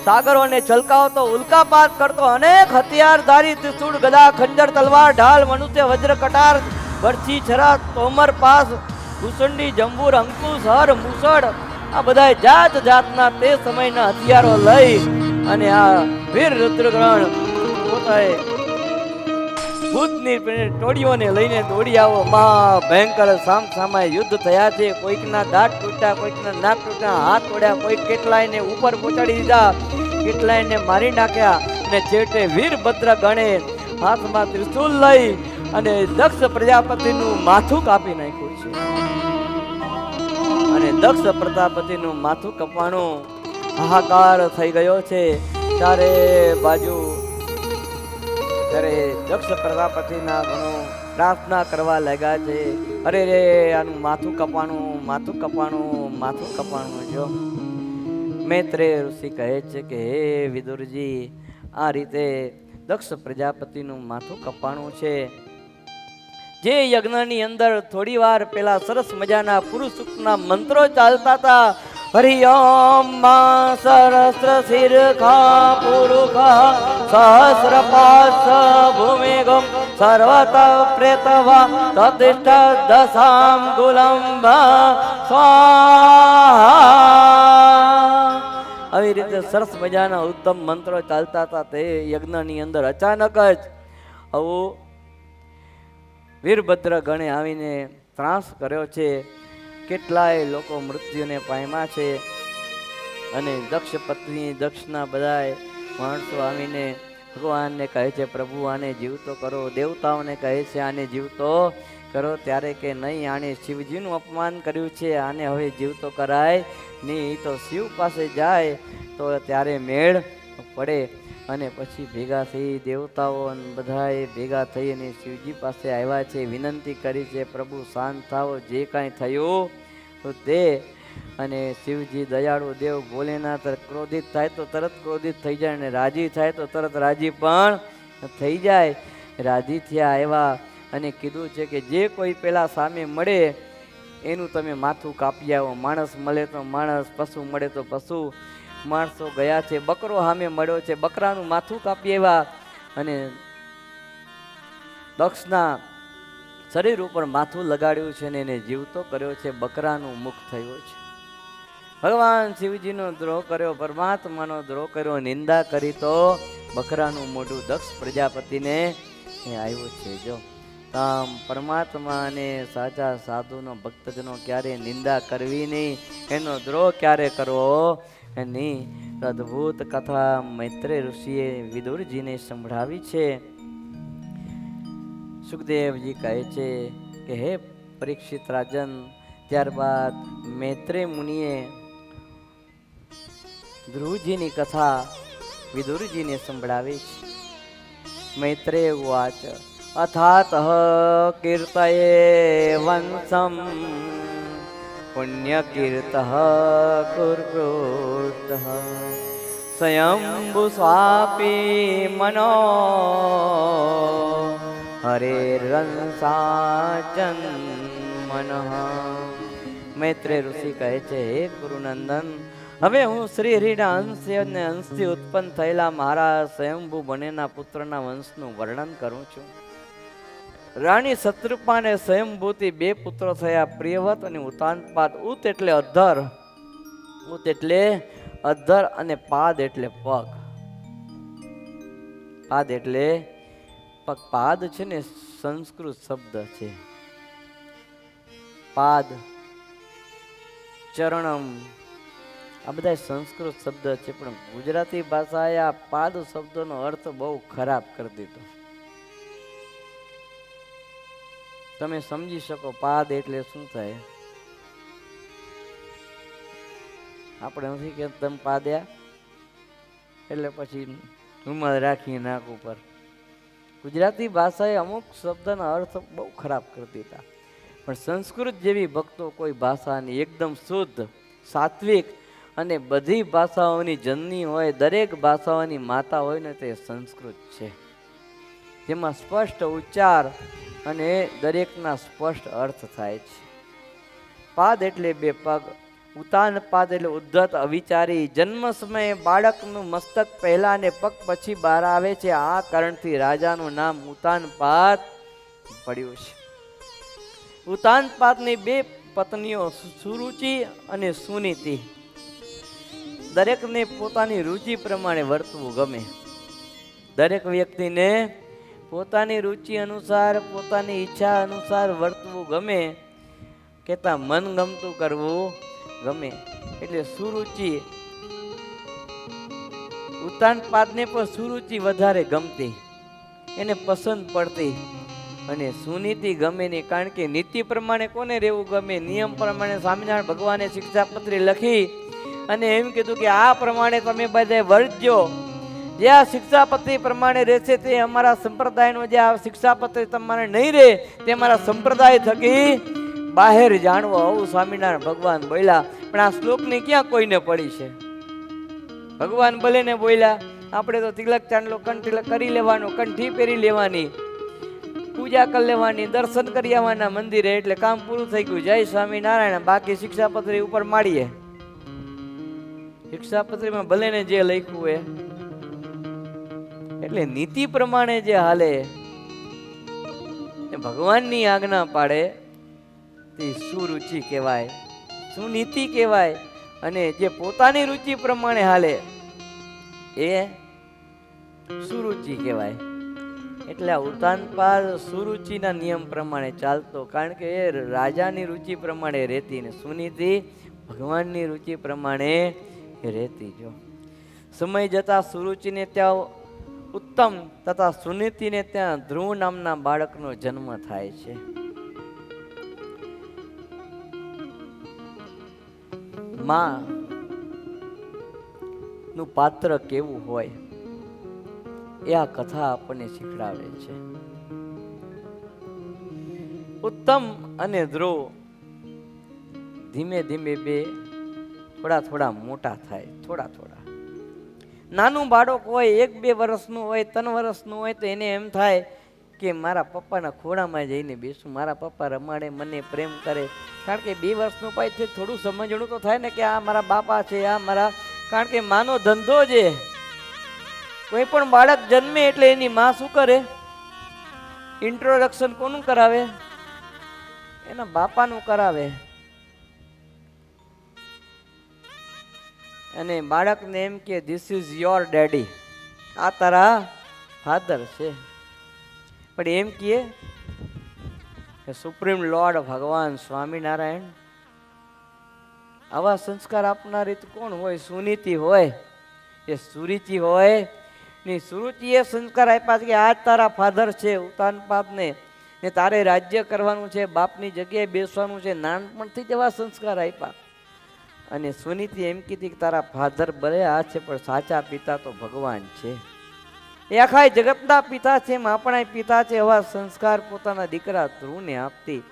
સાગરોને છલકાવતો, ઉલ્કાપાત કરતો, અનેક હથિયારધારી, ત્રિશૂળ, ગદા, ખંજર, તલવાર, ઢાલ, મનુષ્ય, વજ્ર, કટાર, બરછી, છરા, તોમર, પાસ, ભૂસંડી, જંબુર, અંકુશ, હર, મુસળ, આ બધા જાત જાતના તે સમયના હથિયારો લઈ અને આ વીર રુદ્રગણ પોતાએ ભૂતની ટોળીઓને લઈને દોડી આવો. મહા ભયંકર સામસામા યુદ્ધ થયા છે. કોઈકના દાંત તૂટ્યા, કોઈકના નાક તૂટ્યા, હાથ તોડ્યા, કોઈક કેટલાયને ઉપર પહોંચાડી દીધા, કેટલાયને મારી નાખ્યા. અને છેવટે વીરભદ્ર ગણે હાથમાં ત્રિશૂલ લઈ અને દક્ષ પ્રજાપતિનું માથું કાપી નાખ્યું છે. અને દક્ષ પ્રજાપતિનું માથું કપાણું હાહાકાર થઈ ગયો છે. ચારે બાજુ ત્યારે દક્ષ પ્રજાપતિના ગણો પ્રાર્થના કરવા લાગ્યા છે. અરે રે, આનું માથું કપાણું, માથું કપાણું, માથું કપાણું. જો મૈત્રેય ઋષિ કહે છે કે હે વિદુરજી, આ રીતે દક્ષ પ્રજાપતિનું માથું કપાણું છે. જે યજ્ઞની અંદર થોડી વાર પહેલા સરસ મજાના પુરુષ સૂક્તના મંત્રો ચાલતા હતા. હરિ ઓમ મા સહસ્ર શિરખા પુરુખા સહસ્રપાશ ભૂમિગમ સર્વત પ્રેતવા તતિષ્ઠ દશામ ગુલંબા સ્વાહા. આવી રીતે સરસ મજાના ઉત્તમ મંત્રો ચાલતા હતા. તે યજ્ઞની અંદર અચાનક જ આવું વીરભદ્ર ગણે આવીને ત્રાસ કર્યો છે. કેટલાય લોકો મૃત્યુને પામ્યા છે. અને દક્ષ પત્ની દક્ષના બધાય માણસો આવીને ભગવાનને કહે છે, પ્રભુ આને જીવતો કરો. દેવતાઓને કહે છે આને જીવતો કરો. ત્યારે કે નહીં, આણે શિવજીનું અપમાન કર્યું છે, આને હવે જીવતો કરાય નહીં. તો શિવ પાસે જાય તો ત્યારે મેળ પડે. અને પછી ભેગા થઈ દેવતાઓ અને બધાએ ભેગા થઈ અને શિવજી પાસે આવ્યા છે. વિનંતી કરી છે, પ્રભુ શાંત થાઓ, જે કાંઈ થયું તો તે. અને શિવજી દયાળુ દેવ ભોલેનાથ ક્રોધિત થાય તો તરત ક્રોધિત થઈ જાય, અને રાજી થાય તો તરત રાજી પણ થઈ જાય. રાજી થયા આવ્યા અને કીધું છે કે જે કોઈ પેલા સામે મળે એનું તમે માથું કાપી આવો. માણસ મળે તો માણસ, પશુ મળે તો પશુ. માણસો ગયા છે, બકરો સામે મળ્યો છે, બકરાનું માથું કાપી આવ્યા. અને દક્ષના શરીર ઉપર માથું લગાડ્યું છે ને એને જીવતો કર્યો છે. બકરાનું મુખ થયું છે. ભગવાન શિવજીનો દ્રોહ કર્યો, પરમાત્માનો દ્રોહ કર્યો, નિંદા કરી તો બકરાનું મોઢું દક્ષ પ્રજાપતિને આવ્યું છે. જો આમ પરમાત્મા અને સાચા સાધુનો ભક્તજનો ક્યારે નિંદા કરવી નહીં, એનો દ્રોહ ક્યારે કરવો નહીં. અદ્ભુત કથા મૈત્રેય ઋષિએ વિદુરજીને સંભળાવી છે. સુખદેવજી કહે છે કે હે પરીક્ષિત રાજન, ત્યારબાદ મૈત્રેય મુનિએ ધ્રુવજીની કથા વિદુરજીને સંભળાવી છે. મૈત્રેય વાચ અથાત કીર્તયે વંશમ પુણ્યકીર્ત કુરુષ્ટ સ્વયંભુ સ્વાપી મનો હરેરંસાચન મનઃ. મૈત્રેય ઋષિ કહે છે, હે કુરુનંદન, હવે હું શ્રી હરિના અંશ અને અંશથી ઉત્પન્ન થયેલા મારા સ્વયંભુ બનેના પુત્રના વંશનું વર્ણન કરું છું. રાણી શત્રુપા અને સ્વયંભૂથી બે પુત્રો થયા, પ્રિયવત અને ઉતાનપાદ. ઉત એટલે અધર, ઉત એટલે અધર અને પાદ એટલે પગ. પાદ એટલે પગ. પાદ છે ને સંસ્કૃત શબ્દ છે. પાદ, ચરણમ, આ બધા સંસ્કૃત શબ્દ છે. પણ ગુજરાતી ભાષાએ આ પાદ શબ્દનો અર્થ બહુ ખરાબ કરી દીધો. તમે સમજી શકો પાદ એટલે શું થાય? આપણે નથી કે તમે પાદ્યા એટલે પછી રૂમાલ રાખી નાક ઉપર. ગુજરાતી ભાષાએ અમુક શબ્દના અર્થ બહુ ખરાબ કરી દીધા. પણ સંસ્કૃત જેવી ભક્તો કોઈ ભાષાની એકદમ શુદ્ધ, સાત્વિક અને બધી ભાષાઓની જનની હોય, દરેક ભાષાઓની માતા હોય ને તે સંસ્કૃત છે, જેમાં સ્પષ્ટ ઉચ્ચાર અને દરેકના સ્પષ્ટ અર્થ થાય છે. પાદ એટલે બે પગ. ઉતાન પાદ એટલે ઉદ્ધત, અવિચારી. જન્મ સમયે બાળકનું મસ્તક પહેલા ને પગ પછી બહાર આવે છે. આ કારણથી રાજાનું નામ ઉતાનપાદ પડ્યું છે. ઉતાનપાદની બે પત્નીઓ સુરુચિ અને સુનીતિ. દરેકને પોતાની રુચિ પ્રમાણે વર્તવું ગમે. દરેક વ્યક્તિને પોતાની રુચિ અનુસાર પોતાની ઈચ્છા અનુસાર વર્તવું ગમે કેતા મન ગમતું કરવું ગમે. એટલે સુરુચિ ઉતાનપાદને પણ સુરુચિ વધારે ગમતી, એને પસંદ પડતી. અને સુનીતિ ગમે નહીં, કારણ કે નીતિ પ્રમાણે કોને રહેવું ગમે? નિયમ પ્રમાણે સ્વામિનારાયણ ભગવાને શિક્ષાપત્રી લખી અને એમ કીધું કે આ પ્રમાણે તમે બધા વર્તજો. જે આ શિક્ષાપત્રી પ્રમાણે રહેશે તે અમારા સંપ્રદાયનો, જે આ શિક્ષાપત્રી તમારે નહીં રહે તે અમારા સંપ્રદાય થકી બહાર જાણવો, આવું સ્વામિનારાયણ ભગવાન બોલ્યા. પણ આ શ્લોકની ક્યાં કોઈને પડી છે? ભગવાન ભલે ને બોલ્યા, આપણે તો તિલક ચાંદલો કંઠ કરી લેવાનો, કંઠી પહેરી લેવાની, પૂજા કરી લેવાની, દર્શન કરી આવવાના મંદિરે, એટલે કામ પૂરું થઈ ગયું. જય સ્વામિનારાયણ. બાકી શિક્ષાપત્રી ઉપર માડીએ. શિક્ષાપત્રીમાં ભલે ને જે લખ્યું હોય, એટલે નીતિ પ્રમાણે જે હાલે, ભગવાનની આજ્ઞા પાડે તે સુરુચિ કહેવાય, સુનીતિ કહેવાય. અને જે પોતાની રુચિ પ્રમાણે હાલે એ સુરુચિ કહેવાય. એટલે આ ઉતાનપાદ સુરુચિના નિયમ પ્રમાણે ચાલતો, કારણ કે એ રાજાની રુચિ પ્રમાણે રહેતી ને સુનીતિ ભગવાનની રુચિ પ્રમાણે રહેતી. જો સમય જતા સુરુચિને ત્યાં ઉત્તમ તથા સુનીતિને ત્યાં ધ્રુવ નામના બાળકનો જન્મ થાય છે. માં નું પાત્ર કેવું હોય એ આ કથા આપણને શીખડાવે છે. ઉત્તમ અને ધ્રુવ ધીમે ધીમે બે થોડા થોડા મોટા થાય. થોડા થોડા નાનું બાળક હોય, 1-2 વર્ષનું હોય, 3 વર્ષનું હોય, તો એને એમ થાય કે મારા પપ્પાના ખોળામાં જઈને બેસું, મારા પપ્પા રમાડે, મને પ્રેમ કરે. કારણ કે 2 વર્ષનું પાય છે, થોડું સમજણું તો થાય ને કે આ મારા બાપા છે, આ મારા, કારણ કે માનો ધંધો છે. કોઈ પણ બાળક જન્મે એટલે એની માં શું કરે? ઇન્ટ્રોડક્શન કોનું કરાવે? એના બાપાનું કરાવે. અને બાળકને એમ કે ધીસ ઇઝ યોર ડેડી, આ તારા ફાધર છે. પણ એમ કહે સુપ્રીમ લોર્ડ ભગવાન સ્વામિનારાયણ. આવા સંસ્કાર આપનારી કોણ હોય? સુનીતિ હોય, એ સુરુચિ હોય ની. સુરુચિ એ સંસ્કાર આપ્યા છે કે આજ તારા ફાધર છે ઉતાનપાદને, ને તારે રાજ્ય કરવાનું છે, બાપની જગ્યાએ બેસવાનું છે. નાનપણથી જ એવા સંસ્કાર આપ્યા. અને સુનીતિ એમ કીધી કે તારા ફાધર ભલે આ છે પણ સાચા પિતા તો ભગવાન છે, એ આખા જગતના પિતા છે, એમ આપણા પિતા છે. એવા સંસ્કાર પોતાના દીકરા ધ્રુવને આપતી.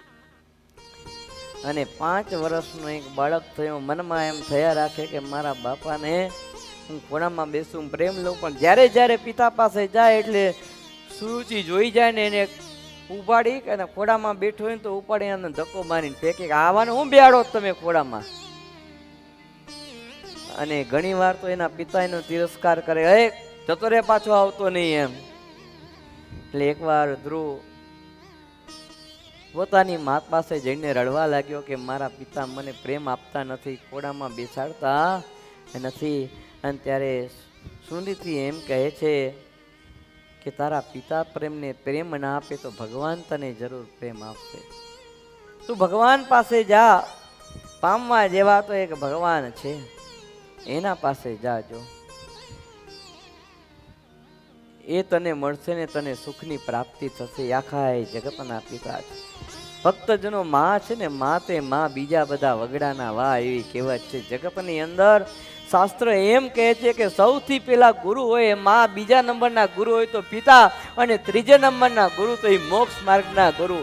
અને 5 વર્ષનો એક બાળક થયો, મનમાં એમ થયા રાખે કે મારા બાપાને હું ખોળામાં બેસું, પ્રેમ લઉં. પણ જ્યારે જ્યારે પિતા પાસે જાય એટલે સુરુચિ જોઈ જાય ને એને ઉપાડી અને ખોળામાં બેઠો હોય ને તો ઉપાડી એને ધક્કો મારીને ફેંકે કે આવાનું હું બેહાડો તમે ખોળામાં. અને ઘણી વાર તો એના પિતા એનો તિરસ્કાર કરે, હે જતો રે, પાછો આવતો નહીં એમ. એટલે એકવાર ધ્રુવ પોતાની મા પાસે જઈને રડવા લાગ્યો કે મારા પિતા મને પ્રેમ આપતા નથી, ખોળામાં બેસાડતા નથી. અને ત્યારે સુનીતિ એમ કહે છે કે તારા પિતા પ્રેમને પ્રેમ ના આપે તો ભગવાન તને જરૂર પ્રેમ આપશે. તું ભગવાન પાસે જા, પામવા જેવા તો એક ભગવાન છે, એના પાસે જાજો, એ તને મળશે ને તને સુખની પ્રાપ્તિ થશે. આખા એ જગતના પિતા છે. ભક્તજનો માં છે ને, માં તે માં, બીજા બધા વગડાના વા, એવી કહેવત છે. જગતની અંદર શાસ્ત્ર એમ કહે છે કે સૌથી પહેલા ગુરુ હોય માં, બીજા નંબરના ગુરુ હોય તો પિતા, અને ત્રીજા નંબરના ગુરુ તો એ મોક્ષ માર્ગના ગુરુ.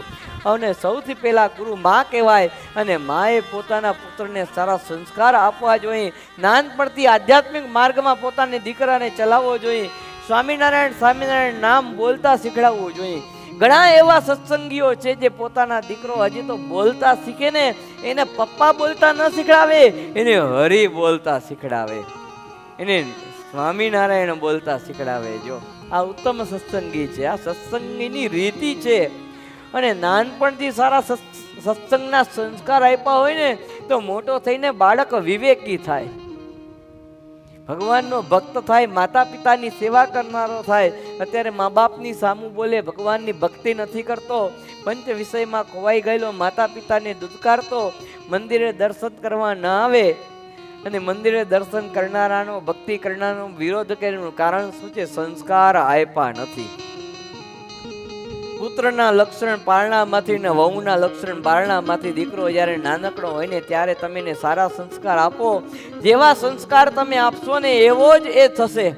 અને સૌથી પહેલા ગુરુ માં કહેવાય. અને માએ પોતાના પુત્રને સારા સંસ્કાર આપવા જોઈએ, નાનપણથી આધ્યાત્મિક માર્ગમાં પોતાના દીકરાને ચલાવવો જોઈએ, સ્વામિનારાયણ સ્વામિનારાયણ નામ બોલતા શીખડાવવું જોઈએ. ઘણા એવા સત્સંગીઓ છે જે પોતાના દીકરો હજી તો બોલતા શીખે ને એને પપ્પા બોલતા ન શીખડાવે, એને હરિ બોલતા શીખડાવે, એને સ્વામિનારાયણ બોલતા શીખડાવે. જો આ ઉત્તમ સત્સંગી છે, આ સત્સંગીની રીતિ છે. અને નાનપણથી સારા સત્સંગના સંસ્કાર આપ્યા હોય ને તો મોટો થઈને બાળક વિવેકી થાય. ભગવાનનો ભક્ત થાય, માતા પિતાની સેવા કરનારો થાય. અત્યારે મા બાપની સામું બોલે, ભગવાનની ભક્તિ નથી કરતો, પંચ વિષયમાં ખોવાઈ ગયેલો, માતા પિતાને દુત્કારતો, મંદિરે દર્શન કરવા ન આવે અને મંદિરે દર્શન કરનારાનો, ભક્તિ કરનારનો વિરોધ કર્યો. કારણ શું છે? સંસ્કાર આપ્યા નથી. પુત્રના લક્ષણ પારણામાંથી ને વહુના લક્ષણ બારણામાંથી. દીકરો જ્યારે નાનકડો હોય ને ત્યારે તમે એને સારા સંસ્કાર આપો. જેવા સંસ્કાર તમે આપશો ને એવો જ એ થશે.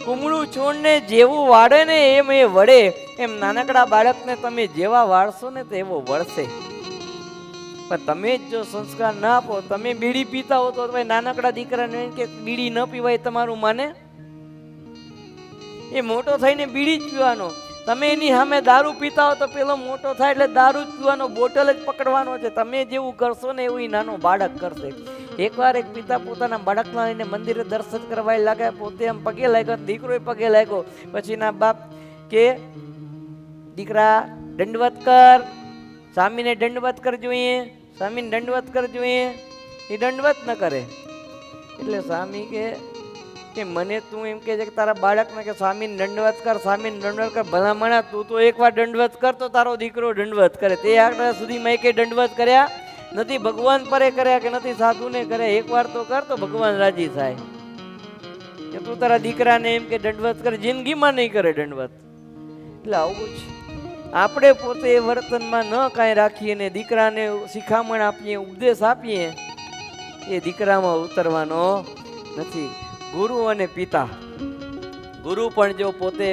કુમળું છોડને જેવું વાળે ને એમ એ વળે. એમ નાનકડા બાળકને તમે જેવા વાળશો ને તો એવો વળશે. પણ તમે જ જો સંસ્કાર ના આપો, તમે બીડી પીતા હો તો ભાઈ નાનકડા દીકરાને એમ કે બીડી ન પીવાય તમારું માને? એ મોટો થઈને બીડી જ પીવાનો. તમે એની સામે દારૂ પીતા હો તો પેલો મોટો થાય એટલે દારૂ જ પીવાનો, બોટલ જ પકડવાનો છે. તમે જેવું કરશો ને એવું નાનો બાળક કરશે. એકવાર એક પિતા પોતાના બાળકના લઈને મંદિરે દર્શન કરવા લાગ્યા, પોતે આમ પગે લાગ્યો, દીકરો પગે લાગ્યો. પછી ના બાપ કે દીકરા દંડવત કર, સ્વામીને દંડવત કર જોઈએ, સ્વામીને દંડવત કર જોઈએ. એ દંડવત ન કરે એટલે સ્વામી કે મને તું એમ કે છે કે તારા બાળકને કે સ્વામીને દંડવત કર, સ્વામીને દંડવત કર. ભલામણા તું તો એકવાર દંડવત કર તો તારો દીકરો દંડવત કરે. તે આટલા સુધી મેં કે દંડવત કર્યા નથી, ભગવાન પરે કર્યા કે નથી સાધુને કર્યા. એકવાર તો કર તો ભગવાન રાજી થાય. કે તું તારા દીકરાને એમ કે દંડવત કરે, જિંદગીમાં નહીં કરે દંડવત. એટલે આવું છે. આપણે પોતે વર્તનમાં ન કાંઈ રાખીએ ને દીકરાને શિખામણ આપીએ, ઉપદેશ આપીએ, એ દીકરામાં ઉતરવાનો નથી. ગુરુ અને પિતા, ગુરુ પણ જો પોતે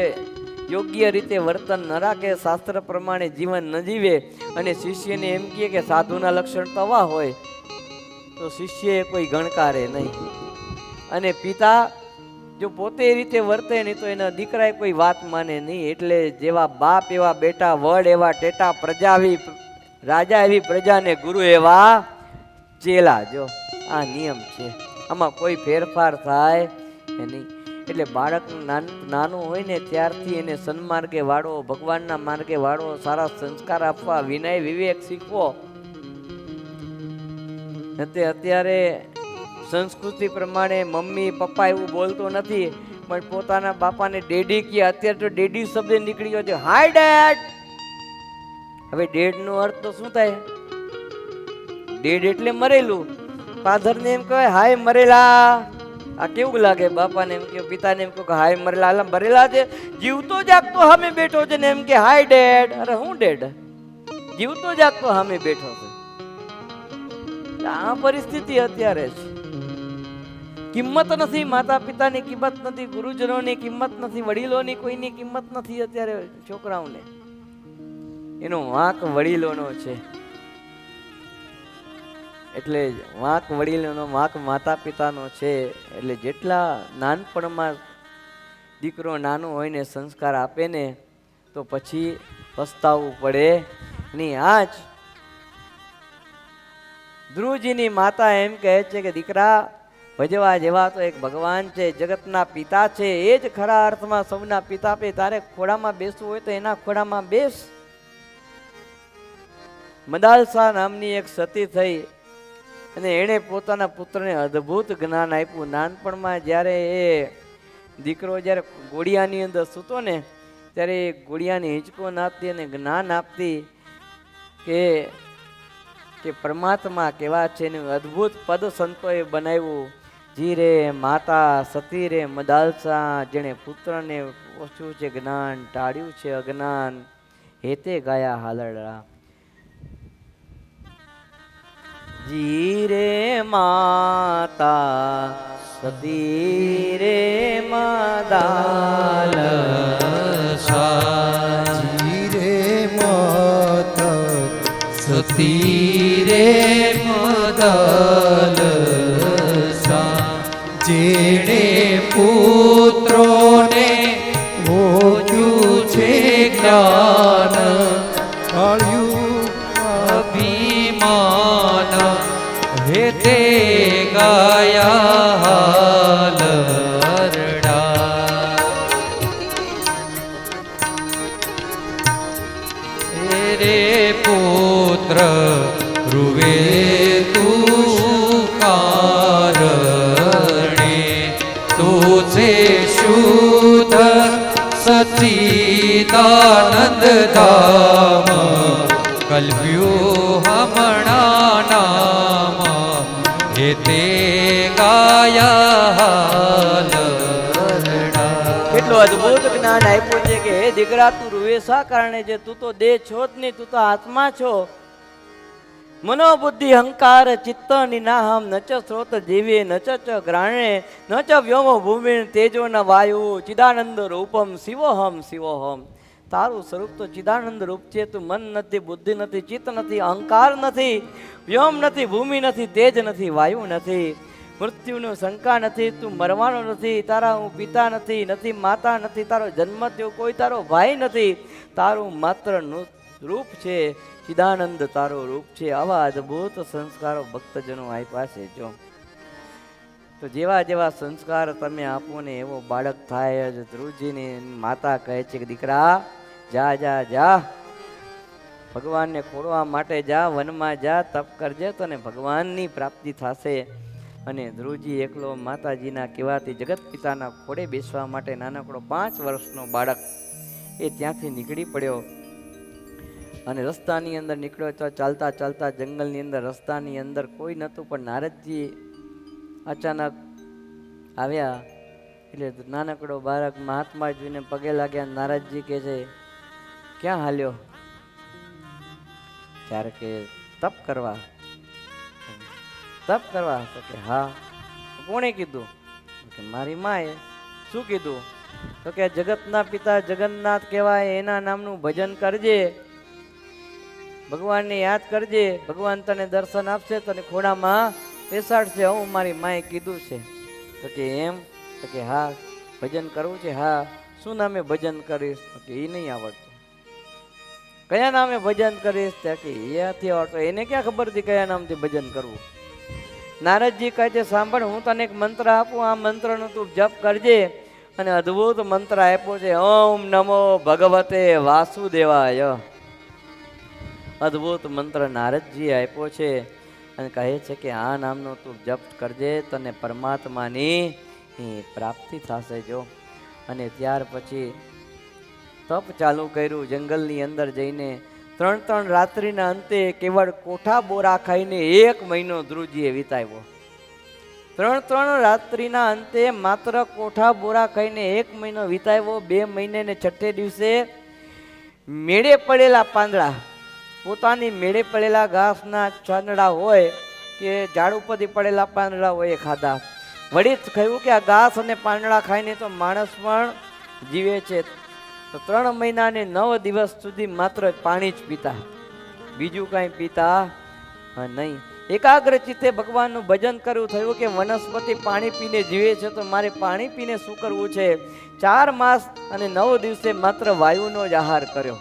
યોગ્ય રીતે વર્તન ન રાખે, શાસ્ત્ર પ્રમાણે જીવન ન જીવે અને શિષ્યને એમ કહે કે સાધુના લક્ષણ તવા હોય તો શિષ્યએ કોઈ ગણકારે નહીં. અને પિતા જો પોતે એ રીતે વર્તે નહીં તો એના દીકરાએ કોઈ વાત માને નહીં. એટલે જેવા બાપ એવા બેટા, વડ એવા ટેટા, પ્રજા એવી રાજા એવી પ્રજાને, ગુરુ એવા ચેલા. જો આ નિયમ છે, આમાં કોઈ ફેરફાર થાય નહીં. એટલે બાળક નાનું હોય ને ત્યારથી એને સન્માર્ગે વાળો, ભગવાનના માર્ગે વાળો, સારા સંસ્કાર આપવા, વિનય વિવેક શીખવો. અત્યારે સંસ્કૃતિ પ્રમાણે મમ્મી પપ્પા એવું બોલતો નથી, પણ પોતાના બાપાને ડેડી કહે. અત્યારે તો ડેડી શબ્દ નીકળી ગયો છે, હાય ડેડ. હવે ડેડ નો અર્થ તો શું થાય? ડેડ એટલે મરેલું. ફાધર ને એમ કહેવાય હાય મરેલા. આ કેવું લાગે? બાપાને એમ કે, પિતાને એમ કે હાય મરેલા. અલા મરેલા છે, જીવતો જાગતો સામે બેઠો છે ને એમ કે હાય ડેડ. અરે હું ડેડ? જીવતો જાગતો સામે બેઠો છે. આ પરિસ્થિતિ અત્યારે છે. કિંમત નથી, માતા પિતાની કિંમત નથી, ગુરુજનોની કિંમત નથી, વડીલોની કોઈની કિંમત નથી અત્યારે છોકરાઓને. એનો વાંક વડીલોનો છે. એટલે વાંક વડીલોનો, વાંક માતા પિતાનો છે. એટલે જેટલા નાનપણમાં દીકરો નાનો હોય ને સંસ્કાર આપે ને તો પછી પસ્તાવવું પડે નહીં. આ જ ધ્રુવજીની માતા એમ કહે છે કે દીકરા, ભજવા જેવા તો એક ભગવાન છે, જગતના પિતા છે, એ જ ખરા અર્થમાં સૌના પિતા છે. તારે ખોડામાં બેસવું હોય તો એના ખોડામાં બેસ. મદાલસા નામની એક સતી થઈ અને એણે પોતાના પુત્રને અદ્ભુત જ્ઞાન આપ્યું. નાનપણમાં જ્યારે એ દીકરો જ્યારે ગોળિયાની અંદર સૂતો ને ત્યારે એ ગોળિયાને હિંચકો નાખતી અને જ્ઞાન આપતી કે પરમાત્મા કેવા છે. એનું અદ્ભુત પદ સંતોએ બનાવ્યું. જી રે માતા સતી રે મદાલસા, જેણે પુત્રને ઓછું છે જ્ઞાન, ટાળ્યું છે અજ્ઞાન, હેતે ગાયા હાલરડા. જી રે માતા સતી રે મદાલસા, જી રે માતા સતી રે મદાલસા, જેણે પુત્રોને ઓછું છે જ્ઞાન, ટાળ્યું અભિમાન, હેતે ગાયા હાલરડા. રે પુત્ર રૂવે તું કારણે, આનંદ ધામ કલ્પ્યું હમણાં નામ હે તે ગાયા હાલ કેટલું અદ્ભુત જ્ઞાન આપ્યું છે કે હે દીકરા તું રૂવે શા કારણે છે? તું તો દેહ છો જ નહીં, તું તો આત્મા છો. મનોબુદ્ધિ અહંકાર ચિત્ત નિનાહમ ન ચ સ્રોત જીવે ન ચ ગ્રાણે ન ચ વ્યોમો ભૂમિ તેજો ન વાયુ ચિદાનંદ રૂપમ શિવોહમ શિવોહમ. તારું સ્વરૂપ તો ચિદાનંદ રૂપ છે. તું મન નથી, બુદ્ધિ નથી, ચિત્ત નથી, અહંકાર નથી, વ્યોમ નથી, ભૂમિ નથી, તેજ નથી, વાયુ નથી, મૃત્યુનો શંકા નથી, તું મરવાનો નથી, તારા હું પિતા નથી, નથી માતા નથી, તારો જન્મ થયો કોઈ તારો ભાઈ નથી, તારું માત્ર રૂપ છે, ચિદાનંદ તારો રૂપ છે. આવા અદ્ભુત સંસ્કારો ભક્તજનો આપ્યા છે. જો તો જેવા જેવા સંસ્કાર તમે આપો ને એવો બાળક થાય જ. ધ્રુવજીની માતા કહે છે કે દીકરા જા જા જા, ભગવાનને ખોળવા માટે જા, વનમાં જા, તપ કરજે તો ને ભગવાનની પ્રાપ્તિ થશે. અને ધ્રુવજી એકલો માતાજીના કહેવાથી જગત પિતાના ખોડે બેસવા માટે નાનકડો 5 વર્ષનો બાળક એ ત્યાંથી નીકળી પડ્યો. અને રસ્તાની અંદર નીકળ્યો તો ચાલતા ચાલતા જંગલની અંદર રસ્તાની અંદર કોઈ નહોતું, પણ નારદજી અચાનક આવ્યા. એટલે નાનકડો બાળક મહાત્મા જોઈને પગે લાગ્યા. નારદજી કહે છે ક્યાં હાલ્યો? ત્યારે કે તપ કરવા. તપ કરવા? તો કે હા. કોણે કીધું? કે મારી માએ. શું કીધું? તો કે જગતના પિતા જગન્નાથ કહેવાય, એના નામનું ભજન કરજે, ભગવાનને યાદ કરજે, ભગવાન તને દર્શન આપશે, તને ખોડામાં બેસાડશે. હું મારી માએ કીધું છે. તો કે એમ? તો કે હા ભજન કરવું છે. હા શું નામે ભજન કરીશ? તો કે એ નહીં આવડતું. કયા નામે ભજન કરીશ? તો કે એ નથી આવડતું. એને ક્યાં ખબર હતી કયા નામથી ભજન કરવું? નારદજી કહે છે સાંભળ, હું તને એક મંત્ર આપું, આ મંત્રનો તું જપ કરજે. અને અદ્ભુત મંત્ર આપ્યો છે, ઓમ નમો ભગવતે વાસુદેવાય. અદ્ભુત મંત્ર નારદજી આપ્યો છે અને કહે છે કે આ નામનો તું જપ કરજે, તને પરમાત્માની પ્રાપ્તિ થશે. જો અને ત્યાર પછી તપ ચાલુ કર્યું. જંગલની અંદર જઈને 3 રાત્રિના અંતે કેવળ કોઠા બોરા ખાઈને 1 મહિનો ધ્રુવજીએ વિતાવ્યો. 3 રાત્રિના અંતે માત્ર કોઠા બોરા ખાઈને 1 મહિનો વિતાવ્યો. 2 મહિને ને 6 દિવસે મેળે પડેલા પાંદડા, પોતાની મેળે પડેલા ઘાસના ચાંદડા હોય કે ઝાડ ઉપરથી પડેલા પાંદડા હોય એ ખાધા. વળી કહ્યું કે આ ઘાસ અને પાંદડા ખાઈને તો માણસ પણ જીવે છે. તો 3 મહિના ને 9 દિવસ સુધી માત્ર પાણી જ પીતા, બીજું કાંઈ પીતા નહીં. એકાગ્ર ચિત્તે ભગવાનનું ભજન કરવું. થયું કે વનસ્પતિ પાણી પીને જીવે છે તો મારે પાણી પીને શું કરવું છે? 4 માસ અને 9 દિવસે માત્ર વાયુનો જ આહાર કર્યો.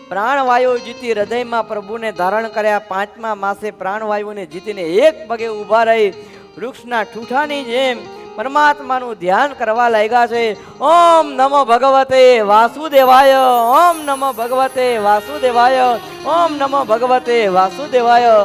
પ્રાણવાયુ જીતી હૃદયમાં પ્રભુને ધારણ કર્યા. 5મા માસે પ્રાણવાયુને જીતીને એક પગે ઊભા રહી વૃક્ષના ઠૂઠાની જેમ પરમાત્માનું ધ્યાન કરવા લાગ્યા છે. ઓમ નમો ભગવતે વાસુદેવાય, ઓમ નમો ભગવતે વાસુદેવાય, ઓમ નમો ભગવતે વાસુદેવાય.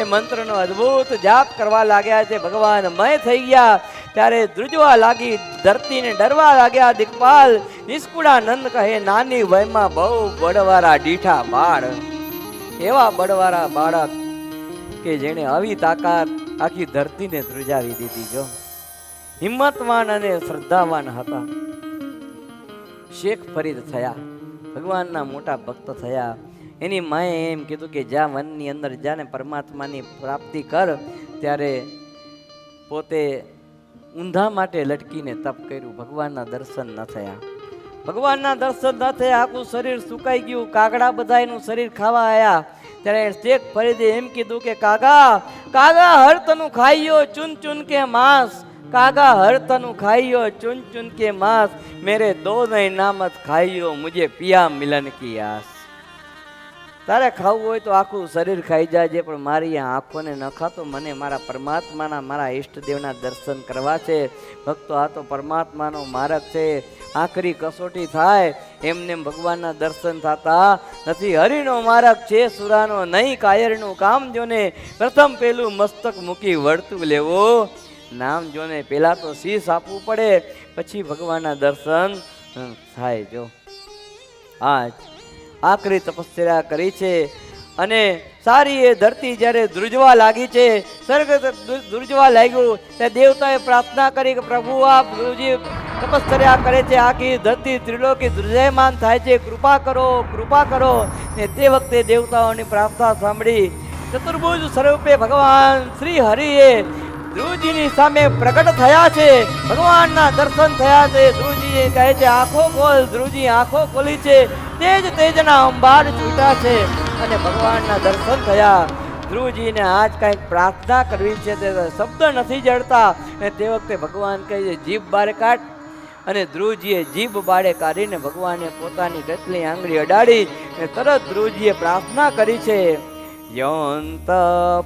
એ મંત્રનો અદ્ભુત જાપ કરવા લાગ્યા છે. ભગવાન મય થઈ ગયા. ત્યારે ધ્રુજવા લાગી, ધરતીને ડરવા લાગ્યા. દિક્પાલ નિષ્કુળાનંદ કહે નાની વયમાં બહુ બળવાળા ડીઠા બાળ, એવા બળવાળા બાળક કે જેણે આવી તાકાત આખી ધરતીને ધ્રુજાવી દીધી. જો હિંમતવાન અને શ્રદ્ધાવાન હતા. શેખ ફરીદ થયા, ભગવાનના મોટા ભક્ત થયા. એની માએ એમ કીધું કે જા વનની અંદર જા ને પરમાત્માની પ્રાપ્તિ કર. ત્યારે પોતે ઊંધા માટે લટકીને તપ કર્યું. ભગવાનના દર્શન ન થયા. ભગવાનના દર્શન ન થયા. આખું શરીર સુકાઈ ગયું. કાગડા બધા એનું શરીર ખાવા આવ્યા. ત્યારે શેખ ફરીદે એમ કીધું કે કાગા કાગા હર તનું ખાઈયો ચુન ચુન કે માંસ, કાગા હર તનું ખાઈયો ચુન ચુન કે માંસ, મેરે દો નહીં નામત ખાઈયો મુझे પિયા મિલન કી આસ. તારે ખાવું હોય તો આખું શરીર ખાઈ જાય, પણ મારી આ આંખોને ન ખાતો. મને મારા પરમાત્માના, મારા ઈષ્ટદેવના દર્શન કરવા છે. ભક્તો આ તો પરમાત્માનો માર્ગ છે. આખરી કસોટી થાય એમને ભગવાનના દર્શન થતા નથી. હરિનો માર્ગ છે સુરાનો નહીં કાયરનું કામ જોને, પ્રથમ પેલું મસ્તક મૂકી વળતું લેવો નામ જોને. પહેલા તો શીશ આપવું પડે, પછી ભગવાનના દર્શન થાય. જો આજ આકરી તપસ્યા કરી છે અને સારી એ ધરતી જ્યારે ધ્રુજવા લાગી છે, સ્વર્ગ ધ્રુજવા લાગ્યું ત્યારે દેવતાએ પ્રાર્થના કરી કે પ્રભુ આપ ધ્રુવજી તપસ્યા કરે છે, આખી ધરતી ત્રિલોકી ધ્રુજયમાન થાય છે, કૃપા કરો કૃપા કરો. ને તે વખતે દેવતાઓની પ્રાર્થના સાંભળી ચતુર્ભુજ સ્વરૂપે ભગવાન શ્રી હરિએ ધ્રુવજીની સામે પ્રગટ થયા છે, ભગવાનના દર્શન થયા છે. ધ્રુવજી કહે છે આંખો ખોલ. ધ્રુવજી આંખો ખોલી છે, તેજ તેજના અંબાર છૂટા છે અને ભગવાનના દર્શન થયા. ધ્રુવજીને આજ કંઈક પ્રાર્થના કરવી છે, તે શબ્દ નથી જડતા. અને તે વખતે ભગવાન કહે છે જીભ બારે કાઢ. અને ધ્રુવજીએ જીભ બારે કાઢીને ભગવાને પોતાની ટચલી આંગળી અડાડી અને તરત ધ્રુવજીએ પ્રાર્થના કરી છે યોંત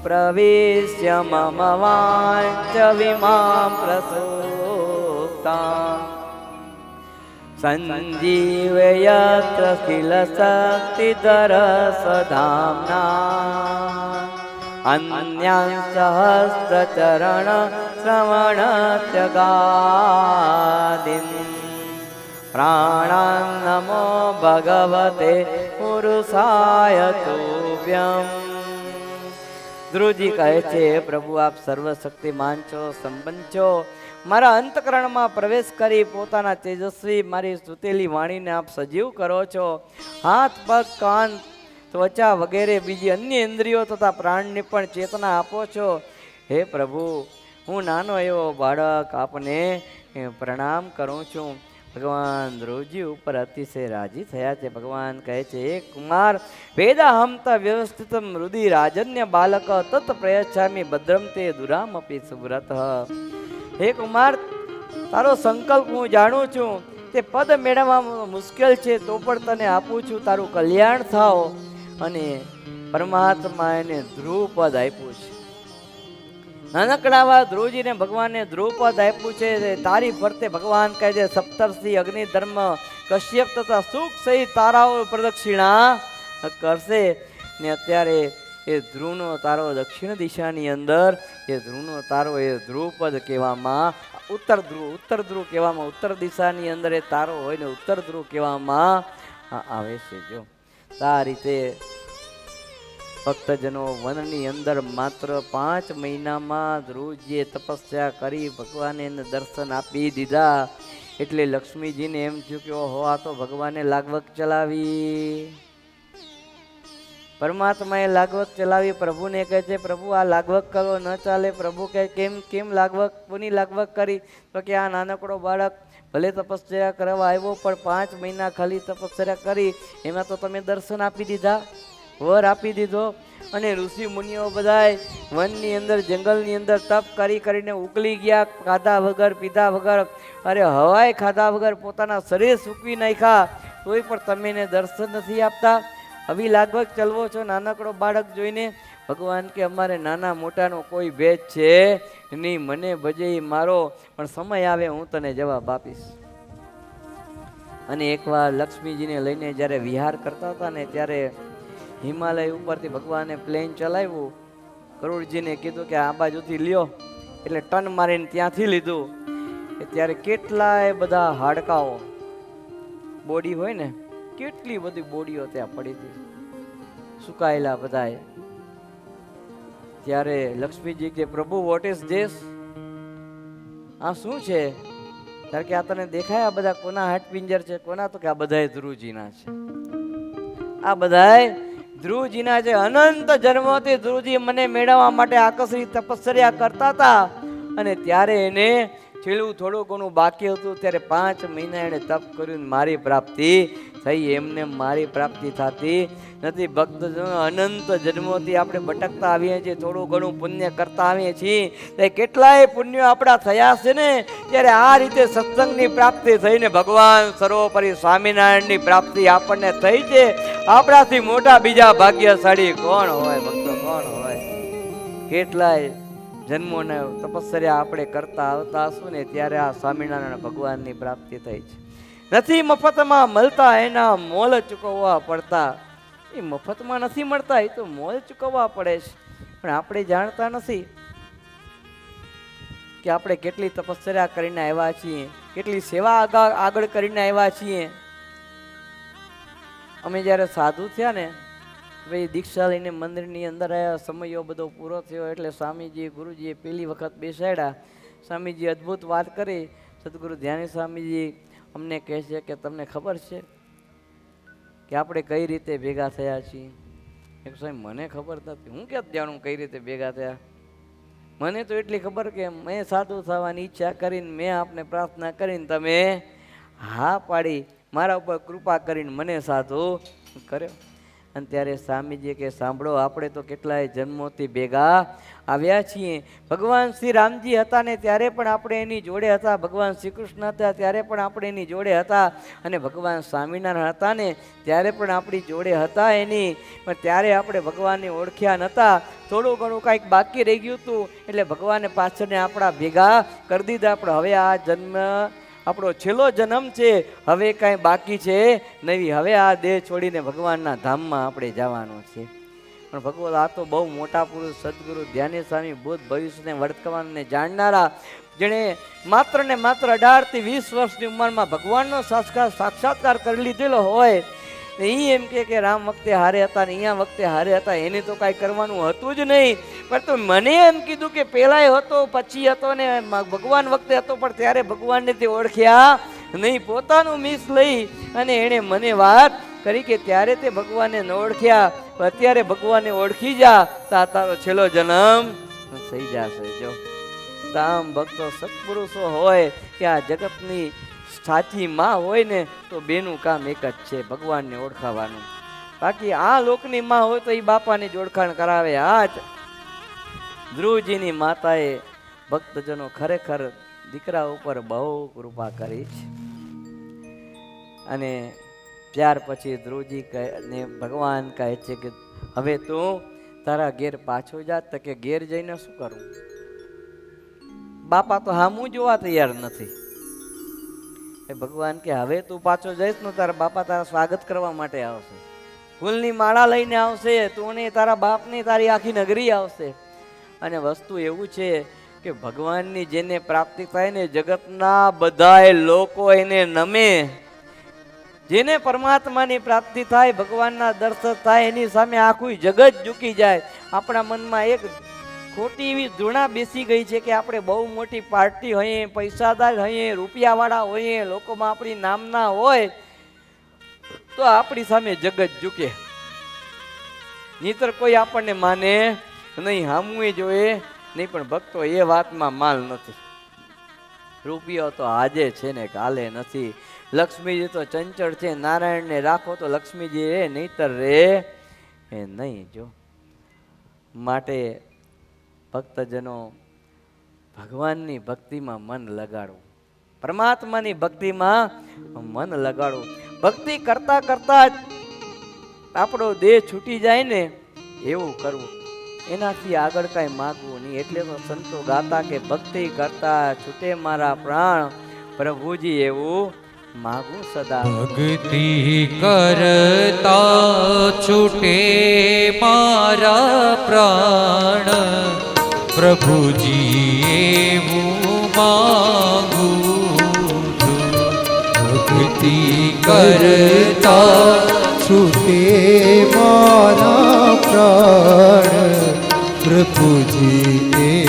પ્રવેશ્ય મમ વાંચ વિમામ પ્રસુપ્તા સંજીવયત ખિલ શક્તિધર સધામ્ના અન્યાન સહસ્ર ચરણ શ્રવણ ત્યગાદિન પ્રાણાન નમો ભગવતે પુરુષાય તુભ્યમ. ધ્રુવજી કહે છે પ્રભુ આપ સર્વશક્તિમાન છો, સંપન્ન છો. મારા અંતકરણમાં પ્રવેશ કરી પોતાના તેજસ્વી મારી સુતેલી વાણીને આપ સજીવ કરો છો. હાથ પગ કાન ત્વચા વગેરે બીજી અન્ય ઇન્દ્રિયો તથા પ્રાણને પણ ચેતના આપો છો. હે પ્રભુ હું નાનો એવો બાળક આપને પ્રણામ કરું છું. ભગવાન ધ્રુવજી ઉપર અતિશય રાજી થયા છે. ભગવાન કહે છે હે કુમાર વેદાહંત વ્યવસ્થિત મૃદિ રાજન્ય બાલક તત પ્રયચ્છામિ ભદ્રમ તે દુરામપી સુવ્રત. હે કુમાર તારો સંકલ્પ હું જાણું છું, તે પદ મેળવવામાં મુશ્કેલ છે તો પણ તને આપું છું, તારું કલ્યાણ થાવ. અને પરમાત્મા એને ધ્રુવ પદ આપ્યું છે. નાનકડાવા ધ્રુવજીને ભગવાને ધ્રુવ પદ આપ્યું છે. તારી ફરતે ભગવાન કહે છે સપ્તર્ષિ અગ્નિ ધર્મ કશ્યપ તથા સુખ સહિત તારાઓ પ્રદક્ષિણા કરશે. ને અત્યારે એ ધ્રુવનો તારો દક્ષિણ દિશાની અંદર એ ધ્રુવનો તારો એ ધ્રુવ પદ કહેવામાં ઉત્તર ધ્રુવ કહેવામાં ઉત્તર દિશાની અંદર એ તારો હોય ને ઉત્તર ધ્રુવ કહેવામાં આવે છે. જો આ રીતે ભક્તજનો વનની અંદર માત્ર 5 મહિનામાં ધ્રુવજીએ તપસ્યા કરી ભગવાને દર્શન આપી દીધા. એટલે લક્ષ્મીજીને એમ થયું કે ઓહો આ તો ભગવાને લાગવક ચલાવી, પરમાત્માએ લાગવક ચલાવી. પ્રભુને કહે છે પ્રભુ આ લાગવક કરો ન ચાલે. પ્રભુ કહે કેમ લાગવક, કોની લાગવક કરી? તો કે આ નાનકડો બાળક ભલે તપસ્યા કરવા આવ્યો પણ 5 મહિના ખાલી તપસ્યા કરી એમાં તો તમે દર્શન આપી દીધા, વર આપી દીધો. અને ઋષિ મુનિઓ બધાય વનની અંદર જંગલની અંદર તપ કરીને ઉકલી ગયા, ખાધા વગર પીધા વગર, અરે હવાય ખાધા વગર પોતાના શરીર સૂકવી નાખ્યા, તોય પણ તમે એને દર્શન નથી આપતા. આવી લાગવગ ચલવો છો નાનકડો બાળક જોઈને? ભગવાન કે અમારે નાના મોટાનો કોઈ ભેદ છે નહીં, મને ભજે મારો, પણ સમય આવે હું તને જવાબ આપીશ. અને એકવાર લક્ષ્મીજીને લઈને જ્યારે વિહાર કરતા હતા ને ત્યારે હિમાલય ઉપરથી ભગવાને પ્લેન ચલાવ્યું. ગરુડજીને કીધું કે આ બાજુથી લ્યો, એટલે ટન મારીને ત્યાંથી લીધું. ત્યારે કેટલાય બધા હાડકાઓ બોડી હોય ને, કેટલી બધી બોડીઓ ત્યાં પડી હતી, સુકાયેલા બધાય. ત્યારે લક્ષ્મીજી કે પ્રભુ વોટ ઇઝ ધીસ, આ શું છે? ત્યારે કે આ તને દેખાય આ બધા કોના હાડપિંજર છે? કોના? તો કે આ બધાય ધ્રુવજીના છે. આ બધાય ધ્રુવજીના છે. અનંત જન્મોથી ધ્રુવજી મને મેળવવા માટે આકસ્મિક તપસ્યા કરતા હતા. અને ત્યારે એને છેલ્લું થોડું ઘણું બાકી હતું ત્યારે 5 મહિના એને તપ કર્યું, મારી પ્રાપ્તિ થઈ. એમને મારી પ્રાપ્તિ થતી નથી. ભક્તજનો અનંત જન્મોથી આપણે ભટકતા આવીએ છીએ, થોડું ઘણું પુણ્ય કરતા આવીએ છીએ. કેટલાય પુણ્યો આપણા થયા છે ને, ત્યારે આ રીતે સત્સંગની પ્રાપ્તિ થઈને ભગવાન સર્વોપરી સ્વામિનારાયણની પ્રાપ્તિ આપણને થઈ છે. આપણાથી મોટા બીજા ભાગ્યશાળી કોણ હોય ભક્તો, કોણ હોય? કેટલાય જન્મોને તપસ્યા આપણે કરતા આવતા હશું ને ત્યારે આ સ્વામિનારાયણ ભગવાનની પ્રાપ્તિ થઈ છે. નથી મફતમાં મળતા, એના મોલ ચૂકવવા પડતા. એ મફતમાં નથી મળતા, એ તો મોલ ચૂકવવા પડે છે. પણ આપણે જાણતા નથી કે આપણે કેટલી તપસ્યા કરીને આવ્યા છીએ, કેટલી સેવા આગળ કરીને આવ્યા છીએ. અમે જ્યારે સાધુ થયા ને ભાઈ દીક્ષા લઈને મંદિરની અંદર આવ્યા, સમયો બધો પૂરો થયો એટલે સ્વામીજી ગુરુજીએ પહેલી વખત બેસાડ્યા. સ્વામીજી અદ્ભુત વાત કરી. સદગુરુ ધ્યાની સ્વામીજી અમને કહે છે કે તમને ખબર છે કે આપણે કઈ રીતે ભેગા થયા છીએ? એક સાહેબ મને ખબર નથી, હું ક્યાં જાણું કઈ રીતે ભેગા થયા. મને તો એટલી ખબર કે મેં સાધુ થવાની ઈચ્છા કરીને મેં આપને પ્રાર્થના કરીને તમે હા પાડી, મારા ઉપર કૃપા કરીને મને સાધુ કર્યો. અને ત્યારે સ્વામીજી કે સાંભળો, આપણે તો કેટલાય જન્મોથી ભેગા આવ્યા છીએ. ભગવાન શ્રી રામજી હતા ને ત્યારે પણ આપણે એની જોડે હતા, ભગવાન શ્રી કૃષ્ણ હતા ત્યારે પણ આપણે એની જોડે હતા, અને ભગવાન સ્વામિનારાયણ હતા ને ત્યારે પણ આપણી જોડે હતા એની. પણ ત્યારે આપણે ભગવાનને ઓળખ્યા નહોતા, થોડું ઘણું કાંઈક બાકી રહી ગયું હતું એટલે ભગવાને પાછળને આપણા ભેગા કરી દીધા. આપણે હવે આ જન્મ આપણો છેલ્લો જન્મ છે, હવે કાંઈ બાકી છે નહીં, હવે આ દેહ છોડીને ભગવાનના ધામમાં આપણે જવાનું છે. પણ ભગવાન આ તો બહુ મોટા પુરુષ સદગુરુ ધ્યાની સ્વામી ભૂત ભવિષ્યને વર્તમાનને જાણનારા, જેણે માત્ર ને માત્ર 18 થી 20 વર્ષની ઉંમરમાં ભગવાનનો સાક્ષાત્કાર કરી લીધેલો હોય ને એ એમ કે રામ વખતે હારે હતા ને અહીંયા વખતે હારે હતા, એને તો કાંઈ કરવાનું હતું જ નહીં. પણ તો મને એમ કીધું કે પહેલાંય હતો પછી હતો ને ભગવાન વખતે હતો, પણ ત્યારે ભગવાનને તે ઓળખ્યા નહીં. પોતાનું મિસ લઈ અને એણે મને વાત કરી કે ત્યારે તે ભગવાનને ન ઓળખ્યા, અત્યારે ભગવાનને ઓળખી જા તો તારો છેલ્લો જન્મ થઈ જશે. જો તામ ભક્તો સત્પુરુષો હોય કે આ જગતની સાચી માં હોય ને તો બેનું કામ એક જ છે, ભગવાનને ઓળખાવાનું. બાકી આ લોકની માં હોય તો એ બાપાની જ ઓળખાણ કરાવે. આ જ ધ્રુવજીની માતાએ ભક્તજનો ખરેખર દીકરા ઉપર બહુ કૃપા કરી છે. અને ત્યાર પછી ધ્રુવજી ને ભગવાન કહે છે કે હવે તું તારા ઘેર પાછો જા. તો કે ઘેર જઈને શું કરું? બાપા તો હામું જોવા તૈયાર નથી. ભગવાન કે હવે તું પાછો જઈશ ને તારા બાપા તારા સ્વાગત કરવા માટે આવશે, ફૂલની માળા લઈને આવશે, તું ને તારા બાપની તારી આખી નગરી આવશે. અને વસ્તુ એવું છે કે ભગવાનની જેને પ્રાપ્તિ થાય ને જગતના બધાય લોકો એને નમે. જેને પરમાત્માની પ્રાપ્તિ થાય, ભગવાનના દર્શન થાય, એની સામે આખું જગત ઝૂકી જાય. આપણા મનમાં એક ખોટી એવી ધૂણા બેસી ગઈ છે કે આપણે બહુ મોટી પાર્ટી હોઈએ, પૈસાદાર હોઈએ, રૂપિયાવાળા હોઈએ, લોકોમાં આપણી નામના હોય તો આપણી સામે જગત ઝૂકે, નહીતર કોઈ આપણને માને નહીં, હામું જોઈએ નહીં. પણ ભક્તો એ વાતમાં માલ નથી. રૂપિયો તો આજે છે ને કાલે નથી. લક્ષ્મીજી તો ચંચળ છે, નારાયણને રાખો તો લક્ષ્મીજી રે, નહીતર રે એ નહીં. જો માટે ભક્તજનો ભગવાનની ભક્તિમાં મન લગાડવું, પરમાત્માની ભક્તિમાં મન લગાડવું. ભક્તિ કરતા કરતા જ આપણો દેહ છૂટી જાય ને એવું કરવું, એનાથી આગળ કાંઈ માગવું નહીં. એટલે તો સંતો ગાતા કે ભક્તિ કરતા છૂટે મારા પ્રાણ, પ્રભુજી એવું માગું સદા. ભક્તિ કરતા છૂટે મારા પ્રાણ, પ્રભુજી એવું માગું છું. ભક્તિ કરતા છૂટે મારા પ્રાણ, પ્રભુજી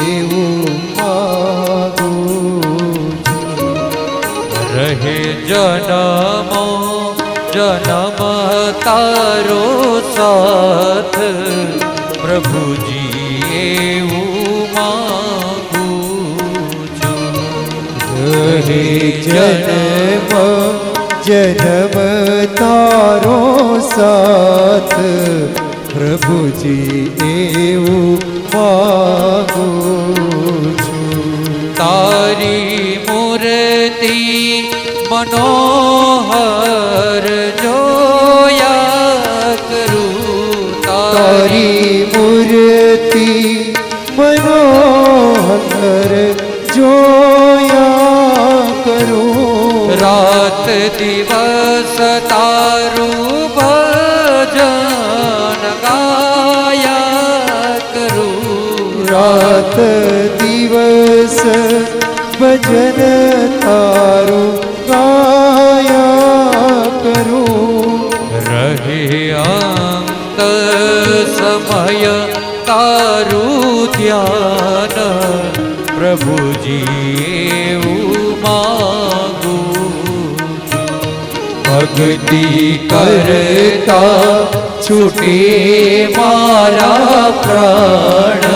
એવું માગું છું. રહે જન્મો જન્મ તારો સાથ, પ્રભુજી એવું માગું છું. રહે જન્મ જન્મ તારો સાથ, પ્રભુજી એવું માગું છું. તારી મૂર્તિ મનોહર જોયા કરું, તારી મૂર્તિ મનોહર જોયા કરું. રાત દિવસ તારું ભજન ગાયા કરું. રાત દિવસ ભજન તારું ગાયા કરું. રહે તારું ધ્યાન પ્રભુજી એવું માંગું છું. ભક્તિ કરતા છૂટે મારા પ્રાણ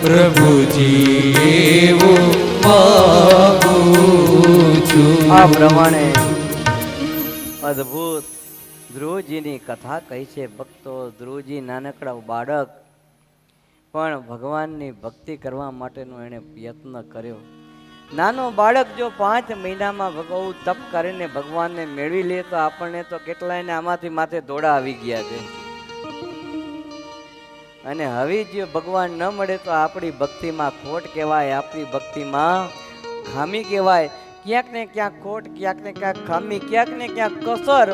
પ્રભુજી એવું માંગું છું. આ પ્રમાણે અદ્ભુત ધ્રુવજીની કથા કહી છે. ભક્તો, ધ્રુવજી નાનકડા બાળક પણ ભગવાનની ભક્તિ કરવા માટેનો એણે પ્રયત્ન કર્યો. નાનો બાળક જો 5 મહિનામાં ભગવું તપ કરીને ભગવાનને મેળવી લે તો આપણને તો કેટલાયને આમાંથી માથે દોડા આવી ગયા છે. અને હવે જો ભગવાન ન મળે તો આપણી ભક્તિમાં ખોટ કહેવાય, આપણી ભક્તિમાં ખામી કહેવાય. ક્યાંક ને ક્યાંક ખોટ, ક્યાંક ને ક્યાંક ખામી, ક્યાંક ને ક્યાંક કસર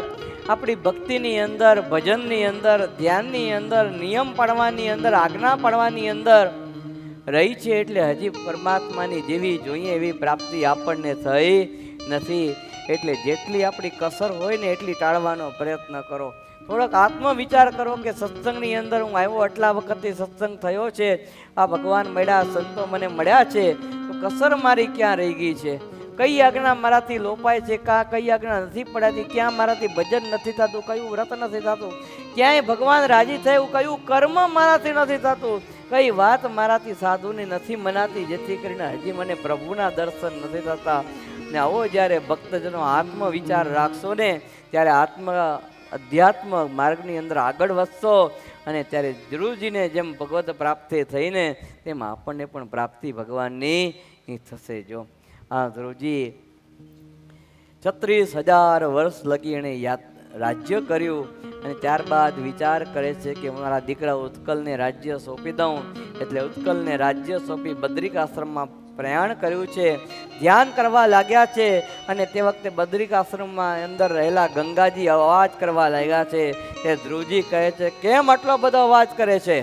આપણી ભક્તિની અંદર, ભજનની અંદર, ધ્યાનની અંદર, નિયમ પાડવાની અંદર, આજ્ઞા પાડવાની અંદર રહી છે. એટલે હજી પરમાત્માની જેવી જોઈએ એવી પ્રાપ્તિ આપણને થઈ નથી. એટલે જેટલી આપણી કસર હોય ને એટલી ટાળવાનો પ્રયત્ન કરો. થોડોક આત્મવિચાર કરો કે સત્સંગની અંદર હું આવ્યો, આટલા વખતથી સત્સંગ થયો છે, આ ભગવાન મળ્યા, સંતો મને મળ્યા છે, તો કસર મારી ક્યાં રહી ગઈ છે? કઈ આજ્ઞા મારાથી લોપાય છે, કઈ આજ્ઞા નથી પડાતી, ક્યાં મારાથી ભજન નથી થતું, કયું વ્રત નથી થતું, ક્યાંય ભગવાન રાજી થયું, કયું કર્મ મારાથી નથી થતું, કઈ વાત મારાથી સાધુની નથી મનાતી, જેથી કરીને હજી મને પ્રભુના દર્શન નથી થતા. ને આવો જ્યારે ભક્તજનો આત્મવિચાર રાખશો ને ત્યારે અધ્યાત્મ માર્ગની અંદર આગળ વધશો અને ત્યારે ધ્રુવજીને જેમ ભગવત પ્રાપ્તિ થઈને તેમ આપણને પણ પ્રાપ્તિ ભગવાનની થશે. જો આ ધ્રુવજી 36,000 વર્ષ લગી એણે રાજ્ય કર્યું અને ત્યારબાદ વિચાર કરે છે કે મારા દીકરા ઉત્કલને રાજ્ય સોંપી દઉં. એટલે ઉત્કલને રાજ્ય સોંપી બદ્રિક આશ્રમમાં પ્રયાણ કર્યું છે, ધ્યાન કરવા લાગ્યા છે. અને તે વખતે બદ્રિક આશ્રમમાં અંદર રહેલા ગંગાજી અવાજ કરવા લાગ્યા છે. તે ધ્રુવજી કહે છે, કેમ આટલો બધો અવાજ કરે છે?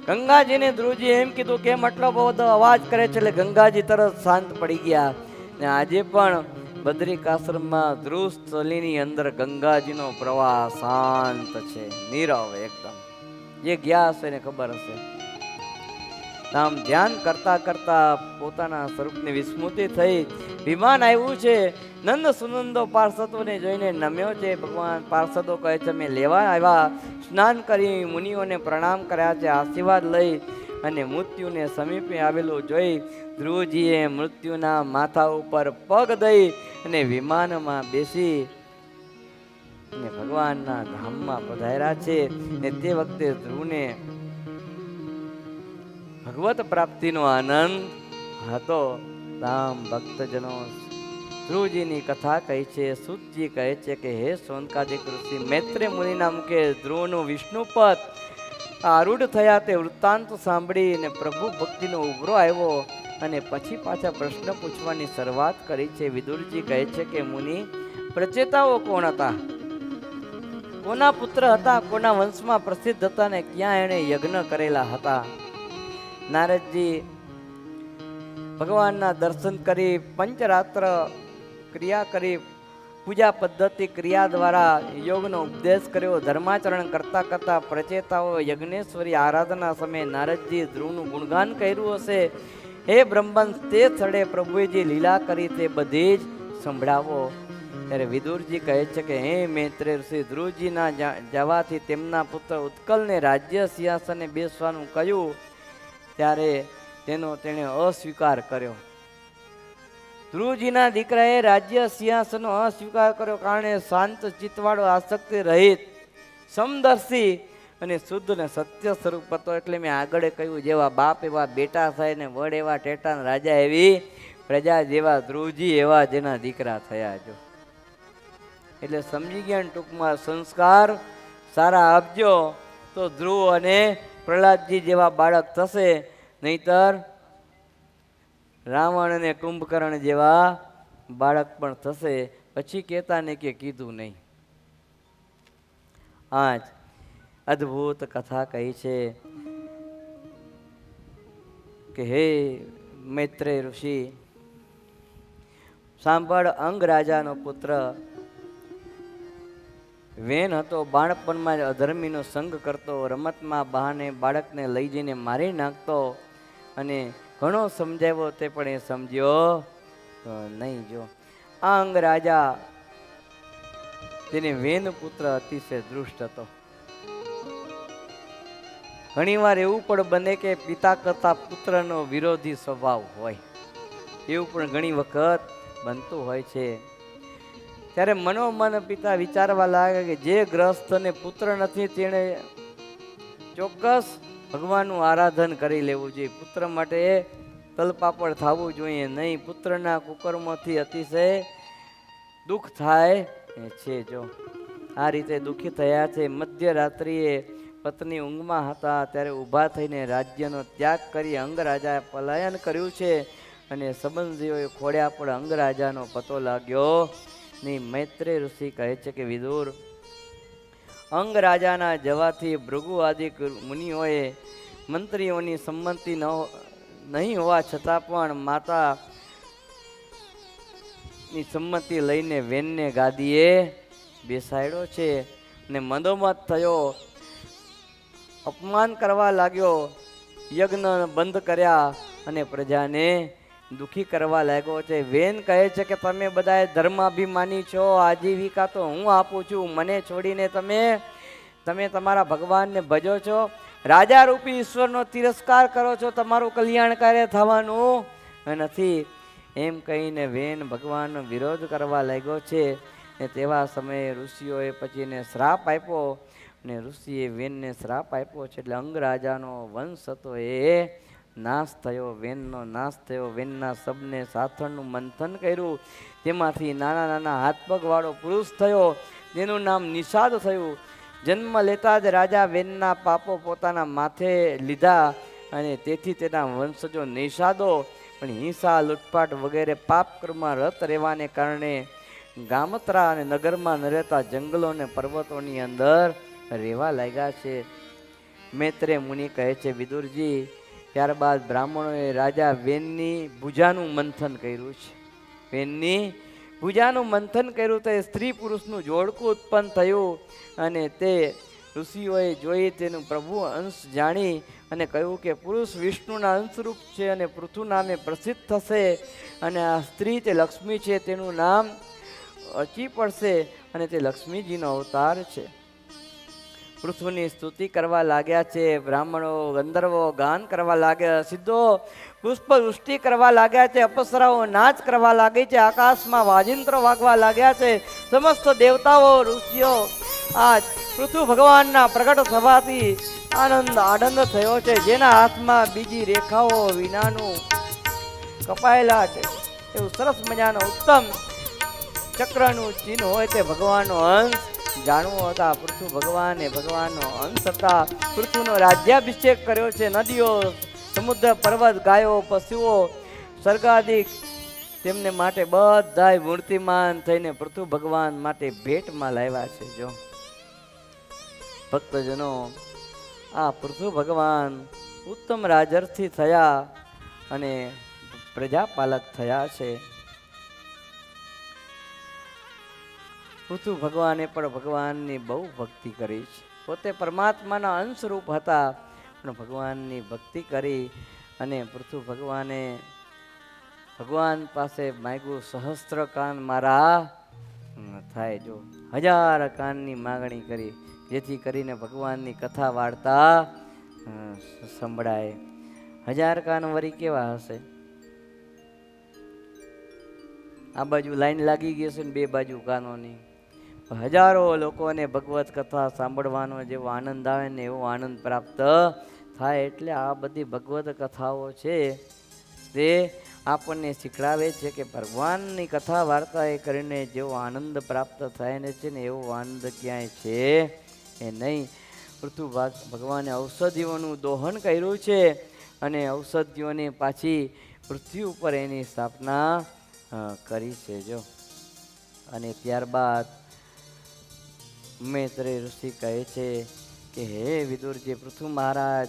ગંગાજીને ધ્રુવજી એમ કીધું, કેમ આટલો બધો અવાજ કરે છે? એટલે ગંગાજી તરત શાંત પડી ગયા. ને આજે પણ બદ્રિક આશ્રમમાં ધ્રુવ સ્થલીની અંદર ગંગાજીનો પ્રવાહ શાંત છે, નીરવ એકદમ. જે ગયા હશે એને ખબર હશે. આમ ધ્યાન કરતા કરતા પોતાના સ્વરૂપની વિસ્મૃતિ થઈ. વિમાન આવ્યું છે, નંદ સુનંદો પાર્ષદોને જોઈને નમ્યો છે. ભગવાન પાર્ષદો કહે છે, મેં લેવા આવ્યા. સ્નાન કરી મુનિઓને પ્રણામ કર્યા છે, આશીર્વાદ લઈ અને મૃત્યુને સમીપે આવેલું જોઈ ધ્રુવજીએ મૃત્યુના માથા ઉપર પગ દઈ અને વિમાનમાં બેસી અને ભગવાનના ધામમાં પધાર્યા છે. ને તે વખતે ધ્રુવને ભગવત પ્રાપ્તિનો આનંદ હતો. રામ ભક્તજનો ધ્રુવજીની કથા કહી છે. સૂતજી કહે છે કે હે સોનકાદિક ઋષિ, મૈત્રેય મુનિના મુખે ધ્રુવનું વિષ્ણુપદ આરૂઢ થયા તે વૃત્તાંત સાંભળીને પ્રભુ ભક્તિનો ઉભરો આવ્યો અને પછી પાછા પ્રશ્ન પૂછવાની શરૂઆત કરી છે. વિદુરજી કહે છે કે મુનિ, પ્રચેતાઓ કોણ હતા? કોના પુત્ર હતા? કોના વંશમાં પ્રસિદ્ધ હતા ને ક્યાં એણે યજ્ઞ કરેલા હતા? નારદજી ભગવાનના દર્શન કરી પંચરાત્ર ક્રિયા કરી, પૂજા પદ્ધતિ ક્રિયા દ્વારા યોગનો ઉપદેશ કર્યો. ધર્માચરણ કરતા કરતા પ્રચેતાઓ યજ્ઞેશ્વરી આરાધના સમયે નારદજી ધ્રુવનું ગુણગાન કર્યું હશે. હે બ્રહ્મવંશ, તે સ્થળે પ્રભુએ જે લીલા કરી તે બધી જ સંભળાવો. ત્યારે વિદુરજી કહે છે કે હે મૈત્રેય ઋષિ, ધ્રુવજીના જવાથી તેમના પુત્ર ઉત્કલને રાજ્ય સિંહાસને બેસવાનું કહ્યું ત્યારે તેણે અસ્વીકાર કર્યો. ધ્રુવજીના દીકરાએ રાજ્ય સિંહાસનનો અસ્વીકાર કર્યો, કારણે શાંત ચિત્તવાળો, આસક્તિ રહિત, સમદર્શી અને શુદ્ધ ને સત્ય સ્વરૂપ હતો. એટલે મેં આગળ કહ્યું, જેવા બાપ એવા બેટા થાય ને વડ એવા ટેટા, રાજા એવી પ્રજા, જેવા ધ્રુવજી એવા જેના દીકરા થયા. જો એટલે સમજી ગયા. ટૂંકમાં સંસ્કાર સારા આપજો તો ધ્રુવ અને પ્રહલાદજી જેવા બાળક થશે, નહીતર રાવણ અને કુંભકર્ણ જેવા બાળક પણ થશે. પછી કહેતા ને કે કીધું નહીં. આજ અદ્ભુત કથા કહી છે કે હે મૈત્રેય ઋષિ, સાંભળ, અંગ રાજાનો પુત્ર વેન હતો, બાળપણમાં જ અધર્મીનો સંગ કરતો, રમતમાં બહાને બાળકને લઈ જઈને મારી નાખતો, અને ઘણો સમજાવ્યો તે પણ એ સમજ્યો નહીં. જો આ અંગ રાજા તેને વેન પુત્ર અતિશય દૃષ્ટ હતો. ઘણીવાર એવું પણ બને કે પિતા કરતા પુત્રનો વિરોધી સ્વભાવ હોય, એવું પણ ઘણી વખત બનતું હોય છે. ત્યારે મનોમન પિતા વિચારવા લાગે કે જે ગ્રસ્તને પુત્ર નથી તેણે ચોક્કસ ભગવાનનું આરાધન કરી લેવું જોઈએ. પુત્ર માટે તલપાપડ થવું જોઈએ નહીં. પુત્રના કુકર્મોથી અતિશય દુઃખ થાય છે. જો આ રીતે દુઃખી થયા છે. મધ્યરાત્રિએ પત્ની ઊંઘમાં હતા ત્યારે ઊભા થઈને રાજ્યનો ત્યાગ કરી અંગરાજાએ પલાયન કર્યું છે, અને સંબંધીઓએ ખોડ્યા પણ અંગરાજાનો પતો લાગ્યો નહીં. મૈત્રેય ઋષિ કહે છે કે વિદુર, અંગરાજાના જવાથી ભૃગુ આદિ મુનિઓએ મંત્રીઓની સંમતિ નહીં હોવા છતાં પણ માતાની સંમતિ લઈને વેનને ગાદીએ બેસાડ્યો છે, અને મંદોમત થયો, અપમાન કરવા લાગ્યો, યજ્ઞ બંધ કર્યા અને પ્રજાને દુઃખી કરવા લાગ્યો છે. વેન કહે છે કે તમે બધાએ ધર્માભિમાની છો, આજીવિકા તો હું આપું છું, મને છોડીને તમે તમારા ભગવાનને ભજો છો, રાજા રૂપી ઈશ્વરનો તિરસ્કાર કરો છો, તમારું કલ્યાણ કાર્ય થવાનું નથી. એમ કહીને વેન ભગવાનનો વિરોધ કરવા લાગ્યો છે. ને તેવા સમયે ઋષિઓએ પછી એને શ્રાપ આપ્યો, અને ઋષિએ વેનને શ્રાપ આપ્યો છે. એટલે અંગરાજાનો વંશ હતો એ નાશ થયો, વેનનો નાશ થયો. વેનના શબને સાથળનું મંથન કર્યું, તેમાંથી નાના નાના હાથ પગવાળો પુરુષ થયો, તેનું નામ નિષાદ થયું. જન્મ લેતા જ રાજા વેનના પાપો પોતાના માથે લીધા, અને તેથી તેના વંશજો નિષાદો પણ હિંસા, લૂંટફાટ વગેરે પાપ કર્મમાં રત રહેવાને કારણે ગામત્રા અને નગરમાં ન રહેતા જંગલો અને પર્વતોની અંદર રહેવા લાગ્યા છે. મૈત્રેય મુનિ કહે છે વિદુરજી, ત્યારબાદ બ્રાહ્મણોએ રાજા વેનની ભુજાનું મંથન કર્યું છે. વેનની ભુજાનું મંથન કર્યું તો સ્ત્રી પુરુષનું જોડકું ઉત્પન્ન થયું, અને તે ઋષિઓએ જોઈ તેનું પ્રભુ અંશ જાણી અને કહ્યું કે પુરુષ વિષ્ણુના અંશરૂપ છે અને પૃથુ નામે પ્રસિદ્ધ થશે, અને આ સ્ત્રી તે લક્ષ્મી છે, તેનું નામ અચી પડશે, અને તે લક્ષ્મીજીનો અવતાર છે. પૃથ્વીની સ્તુતિ કરવા લાગ્યા છે. બ્રાહ્મણો ગંધર્વો ગાન કરવા લાગ્યા, સિદ્ધો પુષ્પ વૃષ્ટિ કરવા લાગ્યા છે, અપ્સરાઓ નાચ કરવા લાગી છે, આકાશમાં વાજિંત્રો વાગવા લાગ્યા છે. સમસ્ત દેવતાઓ ઋષિઓ આ પૃથ્વી ભગવાનના પ્રગટ થવાથી આનંદ થયો છે. જેના હાથમાં બીજી રેખાઓ વિનાનું કપાયેલા છે એવું સરસ મજાનો ઉત્તમ ચક્રનું ચિહ્ન હોય તે ભગવાનનો અંશ જાણવો હતા. પૃથ્વી ભગવાને ભગવાનનો અંશ હતા. પૃથ્વીનો રાજ્યાભિષેક કર્યો છે. નદીઓ, સમુદ્ર, પર્વત, ગાયો, પશુઓ, સ્વર્ગાદિક તેમને માટે બધાય મૂર્તિમાન થઈને પૃથ્વી ભગવાન માટે ભેટમાં લાવ્યા છે. જો ભક્તજનો, આ પૃથ્વી ભગવાન ઉત્તમ રાજર્થી થયા અને પ્રજાપાલક થયા છે. પૃથ્વી ભગવાને પણ ભગવાનની બહુ ભક્તિ કરી છે. પોતે પરમાત્માના અંશરૂપ હતા, પણ ભગવાનની ભક્તિ કરી, અને પૃથ્વી ભગવાને ભગવાન પાસે માગ્યું સહસ્ત્ર કાન મારા થાય. જો 1000 કાનની માગણી કરી, જેથી કરીને ભગવાનની કથા વાર્તા સંભળાય. 1000 કાન વળી કેવા હશે? આ બાજુ લાઈન લાગી ગઈ છે ને બે બાજુ કાનોની. હજારો લોકોને ભગવત કથા સાંભળવાનો જેવો આનંદ આવે ને એવો આનંદ પ્રાપ્ત થાય. એટલે આ બધી ભગવત કથાઓ છે તે આપણને શીખડાવે છે કે ભગવાનની કથા વાર્તા એ કરીને જેવો આનંદ પ્રાપ્ત થાય ને છે ને એવો આનંદ ક્યાંય છે એ નહીં. પૃથ્વી ભગવાને ઔષધિઓનું દોહન કર્યું છે, અને ઔષધિઓને પાછી પૃથ્વી ઉપર એની સ્થાપના કરી છે. જો અને ત્યારબાદ મૈત્રેય ઋષિ કહે છે કે હે વિદુરજી, પૃથ્વી મહારાજ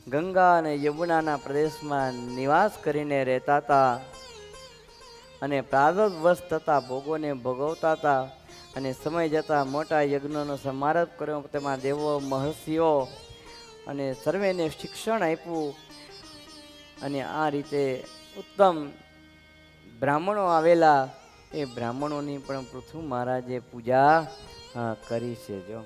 ગંગા અને યમુનાના પ્રદેશમાં નિવાસ કરીને રહેતા હતા, અને પ્રારબ્ધવશ થતા ભોગોને ભોગવતા હતા, અને સમય જતાં મોટા યજ્ઞનો સમારંભ કર્યો, તેમાં દેવો મહર્ષિઓ અને સર્વેને શિક્ષણ આપ્યું. અને આ રીતે ઉત્તમ બ્રાહ્મણો આવેલા, એ બ્રાહ્મણોની પણ પૃથુ મહારાજે પૂજા કરી છે. જો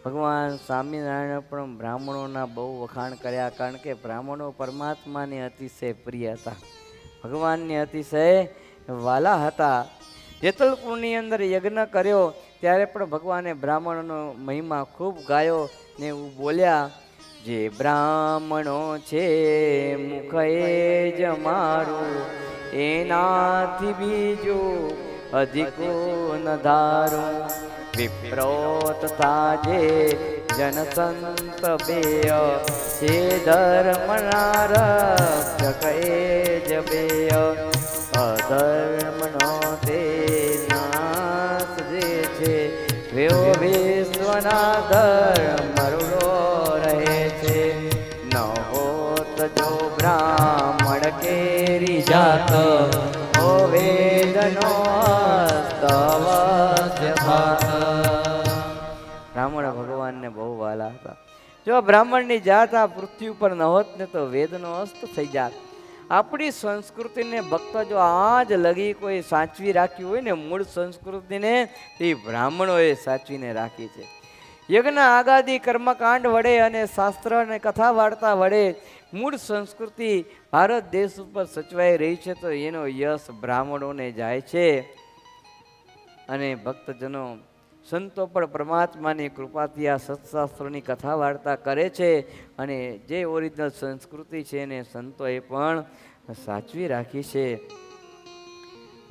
ભગવાન સ્વામિનારાયણ પણ બ્રાહ્મણોના બહુ વખાણ કર્યા, કારણ કે બ્રાહ્મણો પરમાત્માને અતિશય પ્રિય હતા, ભગવાનને અતિશય વાલા હતા. જેતલપુરની અંદર યજ્ઞ કર્યો ત્યારે પણ ભગવાને બ્રાહ્મણોનો મહિમા ખૂબ ગાયો ને એવું બોલ્યા, જે બ્રાહ્મણો છે મુખ એ જ મારું, એનાથી બીજું અધિકો ન ધારું. વિપ્રો તથા જે જનસંત બેય, છે ધર્મના રક્ષક એ જ બેય. અધર્મનો તે નાશ જે છે, વેઓ વિશ્વના ધર્મ રૂડો રહે છે. ન હોત જો બ્રાહ્મણ કેરી જાત, ઓ વેદનો અસ્તવસ્ય થાત. બ્રાહ્મણ ભગવાનને બહુ વાલા હતા. જો બ્રાહ્મણની જાત આ પૃથ્વી ઉપર ન હોત ને તો વેદનો અસ્ત થઈ જાત. આપણી સંસ્કૃતિને ભક્ત જો આજ લગી કોઈ સાચવી રાખ્યું હોય ને, મૂળ સંસ્કૃતિને તે બ્રાહ્મણોએ સાચવીને રાખી છે. યજ્ઞ આગાદી કર્મકાંડ વડે અને શાસ્ત્ર અને કથા વાર્તા વડે મૂળ સંસ્કૃતિ ભારત દેશ ઉપર સચવાઈ રહી છે, તો એનો યશ બ્રાહ્મણોને જાય છે. અને ભક્તજનો સંતો પણ પરમાત્માની કૃપાથી આ સત્શાસ્ત્રોની કથા વાર્તા કરે છે. અને જે ઓરિજિનલ સંસ્કૃતિ છે એને સંતોએ પણ સાચવી રાખી છે.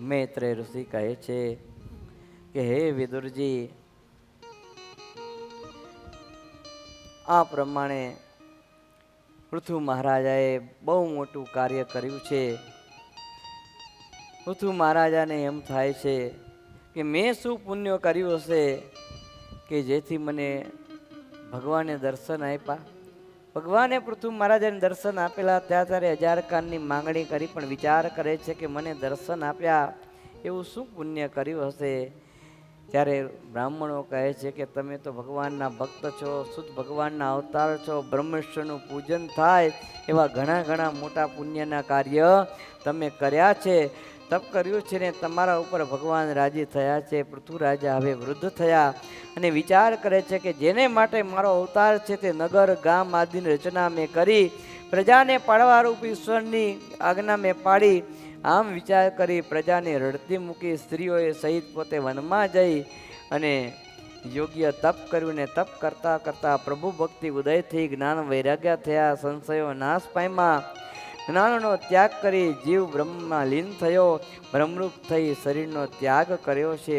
મૈત્રેય ઋષિ કહે છે કે હે વિદુરજી, આ પ્રમાણે પૃથુ મહારાજાએ બહુ મોટું કાર્ય કર્યું છે. પૃથુ મહારાજાને એમ થાય છે કે મેં શું પુણ્ય કર્યું હશે કે જેથી મને ભગવાને દર્શન આપ્યા. ભગવાને પૃથુ મહારાજાને દર્શન આપેલા ત્યારે 1000 કાનની માંગણી કરી, પણ વિચાર કરે છે કે મને દર્શન આપ્યા એવું શું પુણ્ય કર્યું હશે. ત્યારે બ્રાહ્મણો કહે છે કે તમે તો ભગવાનના ભક્ત છો, શુદ્ધ ભગવાનના અવતાર છો, બ્રહ્મેશ્વરનું પૂજન થાય એવા ઘણા ઘણા મોટા પુણ્યના કાર્ય તમે કર્યા છે, તપ કર્યું છે ને તમારા ઉપર ભગવાન રાજી થયા છે. પૃથુ રાજા હવે વૃદ્ધ થયા અને વિચાર કરે છે કે જેને માટે મારો અવતાર છે તે નગર ગામ આદિની રચના મેં કરી, પ્રજાને પાળવારૂપ ઈશ્વરની આજ્ઞા મેં પાડી. આમ વિચાર કરી પ્રજાને રડતી મૂકી સ્ત્રીઓએ સહિત પોતે વનમાં જઈ અને યોગ્ય તપ કર્યું ને તપ કરતા કરતા પ્રભુ ભક્તિ ઉદય થઈ, જ્ઞાન વૈરાગ્ય થયા, સંશયો નાશ પામ્યા, જ્ઞાનનો ત્યાગ કરી જીવ બ્રહ્મમાં લીન થયો, બ્રહ્મરૂપ થઈ શરીરનો ત્યાગ કર્યો છે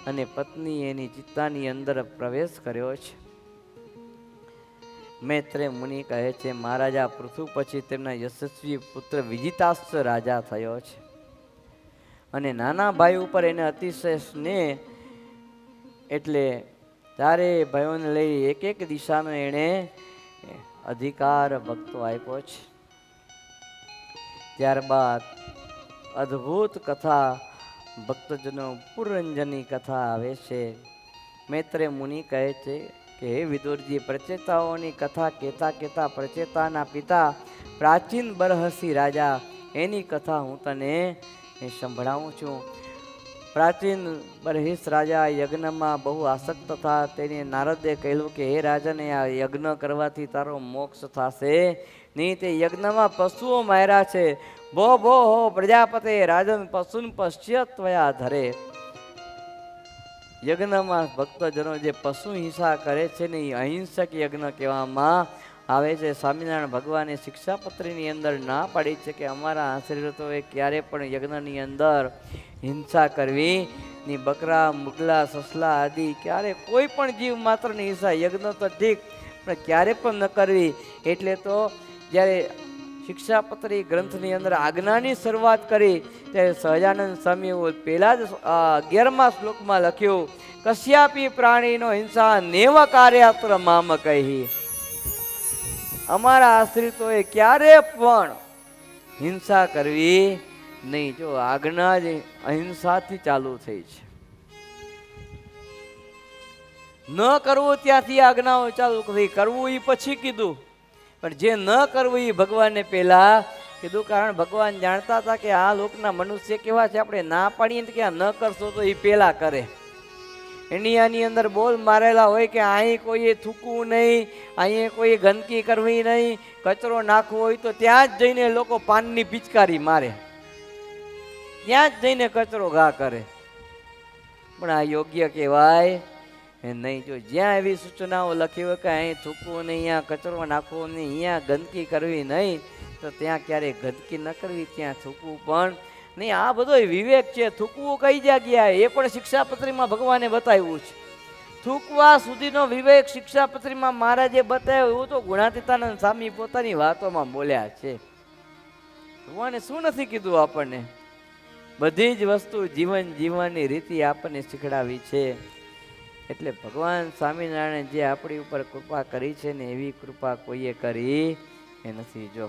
અને પત્ની એની ચિત્તાની અંદર પ્રવેશ કર્યો છે. મૈત્રેય મુનિ કહે છે મહારાજા પૃથુ પછી તેમના યશસ્વી પુત્ર વિજિતાશ્વ રાજા થયો છે અને નાના ભાઈ ઉપર એને અતિશય સ્નેહ, એટલે ચારે ભાઈઓને લઈ એક એક દિશાનો એણે અધિકાર ભક્તો આપ્યો છે. ત્યારબાદ અદ્ભુત કથા ભક્તજનો પુરંજની કથા આવે છે. મૈત્રેય મુનિ કહે છે કે હે વિદુરજી, પ્રચેતાઓની કથા કહેતા કહેતા પ્રચેતાના પિતા પ્રાચીન બરહસી રાજા એની કથા હું તને સંભળાવું છું. પ્રાચીન બરહિસ રાજા યજ્ઞમાં બહુ આસક્ત હતા. તેને નારદે કહેલું કે હે રાજને, આ યજ્ઞ કરવાથી તારો મોક્ષ થશે નહીં. તે યજ્ઞમાં પશુઓ માર્યા છે. ભો ભો હો પ્રજાપતે રાજન પશુન પશ્યત્વયા ધરે. યજ્ઞમાં ભક્તજનો જે પશુ હિંસા કરે છે ને એ અહિંસક યજ્ઞ કહેવામાં આવે છે. સ્વામિનારાયણ ભગવાને શિક્ષાપત્રીની અંદર ના પાડી છે કે અમારા આશ્રિતોએ ક્યારે પણ યજ્ઞની અંદર હિંસા કરવી ની. બકરા, મુગલા, સસલા આદિ ક્યારે કોઈ પણ જીવ માત્રની હિંસા, યજ્ઞ તો ઠીક પણ ક્યારે પણ ન કરવી. એટલે તો જ્યારે શિક્ષાપત્રી ગ્રંથની અંદર આજ્ઞાની શરૂઆત કરી ત્યારે સહજાનંદ સ્વામી પહેલા જ 11મા શ્લોકમાં લખ્યું, કશ્યાપી પ્રાણીનો હિંસા નેવ કાર્યાત્ર મામ કહી. અમારા આશ્રિતોએ ક્યારે પણ હિંસા કરવી નહીં. જો આજ્ઞા જ અહિંસાથી ચાલુ થઈ છે. ન કરવું ત્યાંથી આજ્ઞાઓ ચાલુ કરી. કરવું એ પછી કીધું, પણ જે ન કરવું એ ભગવાને પહેલા કીધું. કારણ ભગવાન જાણતા હતા કે આ લોકના મનુષ્ય કેવા છે, આપણે ના પાડીએ કે આ ન કરશો તો એ પહેલા કરે. એની આની અંદર બોલ મારેલા હોય કે અહીં કોઈએ થૂકવું નહીં, અહીં કોઈ ગંદકી કરવી નહીં, કચરો નાખવો હોય તો ત્યાં જ જઈને લોકો પાનની પિચકારી મારે, ત્યાં જ જઈને કચરો ઘા કરે. પણ આ યોગ્ય કહેવાય નહીં. જો જ્યાં એવી સૂચનાઓ લખી હોય કે અહીં થૂકવું નહીં, અહીંયા કચરો નાખવો નહીં, અહીંયા ગંદકી કરવી નહીં, તો ત્યાં ક્યારેય ગંદકી ન કરવી, ત્યાં થૂકવું પણ નહીં. આ બધો વિવેક છે. થૂકવું કઈ જગ્યાએ એ પણ શિક્ષાપત્રીમાં ભગવાને બતાવ્યું છે. થૂકવા સુધીનો વિવેક શિક્ષાપત્રીમાં મહારાજે બતાવ્યો. એવું તો ગુણાતીતાનંદ સ્વામી પોતાની વાતોમાં બોલ્યા છે. ભગવાને શું નથી કીધું આપણને? બધી જ વસ્તુ જીવન જીવવાની રીતિ આપણને શીખડાવી છે. એટલે ભગવાન સ્વામિનારાયણ જે આપણી ઉપર કૃપા કરી છે ને એવી કૃપા કોઈએ કરી એ નથી. જો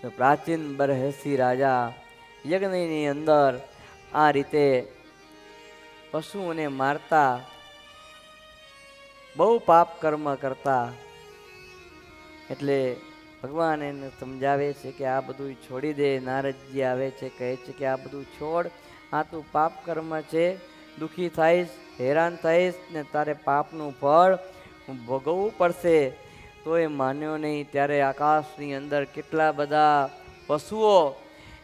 તો પ્રાચીન બરહસી રાજા યજ્ઞની અંદર આ રીતે પશુઓને મારતા, બહુ પાપ કર્મ કરતા. એટલે ભગવાન એને સમજાવે છે કે આ બધું છોડી દે. નારદજી આવે છે, કહે છે કે આ બધું છોડ, આ તું પાપ કર્મ છે, દુઃખી થઈશ, હેરાન થઈશ ને તારે પાપનું ફળ ભોગવવું પડશે. તો એ માન્યો નહીં. ત્યારે આકાશની અંદર કેટલા બધા પશુઓ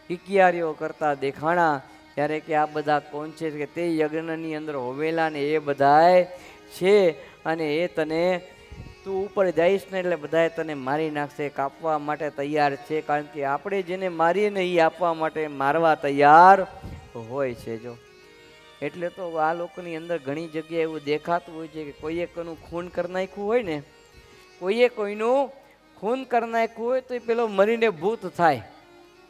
કિકિયારીઓ કરતા દેખાણા. ત્યારે કે આ બધા કોણ છે? કે તે યજ્ઞની અંદર હોવેલા ને એ બધાય છે. અને એ તને, તું ઉપર જઈશ ને એટલે બધાએ તને મારી નાખશે, કાપવા માટે તૈયાર છે. કારણ કે આપણે જેને મારીએ ને એ આપવા માટે મારવા તૈયાર હોય છે. જો એટલે તો આ લોકોની અંદર ઘણી જગ્યાએ એવું દેખાતું હોય છે કે કોઈએ કોઈનું ખૂન કરી નાખ્યું હોય ને, કોઈએ કોઈનું ખૂન કરી નાખ્યું હોય તો એ પેલો મરીને ભૂત થાય,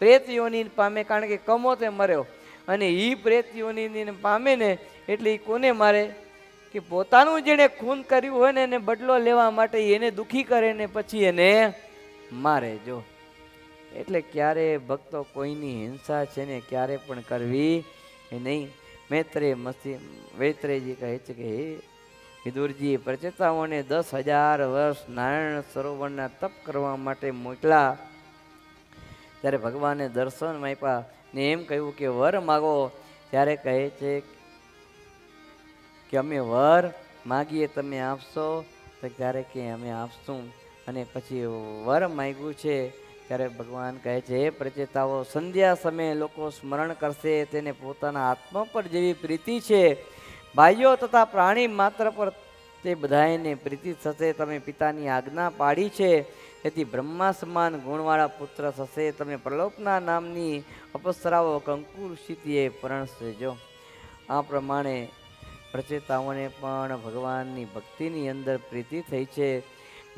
પ્રેત યોની પામે. કારણ કે કમોતે મર્યો અને એ પ્રેત યોની પામે ને એટલે એ કોને મારે? કે પોતાનું જેણે ખૂન કર્યું હોય ને એને બદલો લેવા માટે એને દુઃખી કરે ને પછી એને મારે. જો એટલે ક્યારે ભક્તો કોઈની હિંસા છે ને ક્યારે પણ કરવી નહીં. મૈત્રેયજી કહે છે કે હે વિદુરજી, પ્રચેતાઓને 10,000 વર્ષ નારાયણ સરોવરના તપ કરવા માટે મોકલા. ત્યારે ભગવાને દર્શન આપ્યા ને એમ કહ્યું કે વર માગો. ત્યારે કહે છે કે અમે વર માગીએ, તમે આપશો? તો ત્યારે કે અમે આપશું. અને પછી વર માગ્યું છે. ત્યારે ભગવાન કહે છે હે પ્રચેતાઓ, સંધ્યા સમયે લોકો સ્મરણ કરશે, તેને પોતાના આત્મા પર જેવી પ્રીતિ છે, ભાઈઓ તથા પ્રાણી માત્ર પર તે બધાને પ્રીતિ થશે. તમે પિતાની આજ્ઞા પાડી છે, તેથી બ્રહ્મા સમાન ગુણવાળા પુત્ર થશે. તમે પ્રલોભના નામની અપસરાઓ કંકુર ઋષિએ પરણશે. જો આ પ્રમાણે પ્રચેતાઓને પણ ભગવાનની ભક્તિની અંદર પ્રીતિ થઈ છે.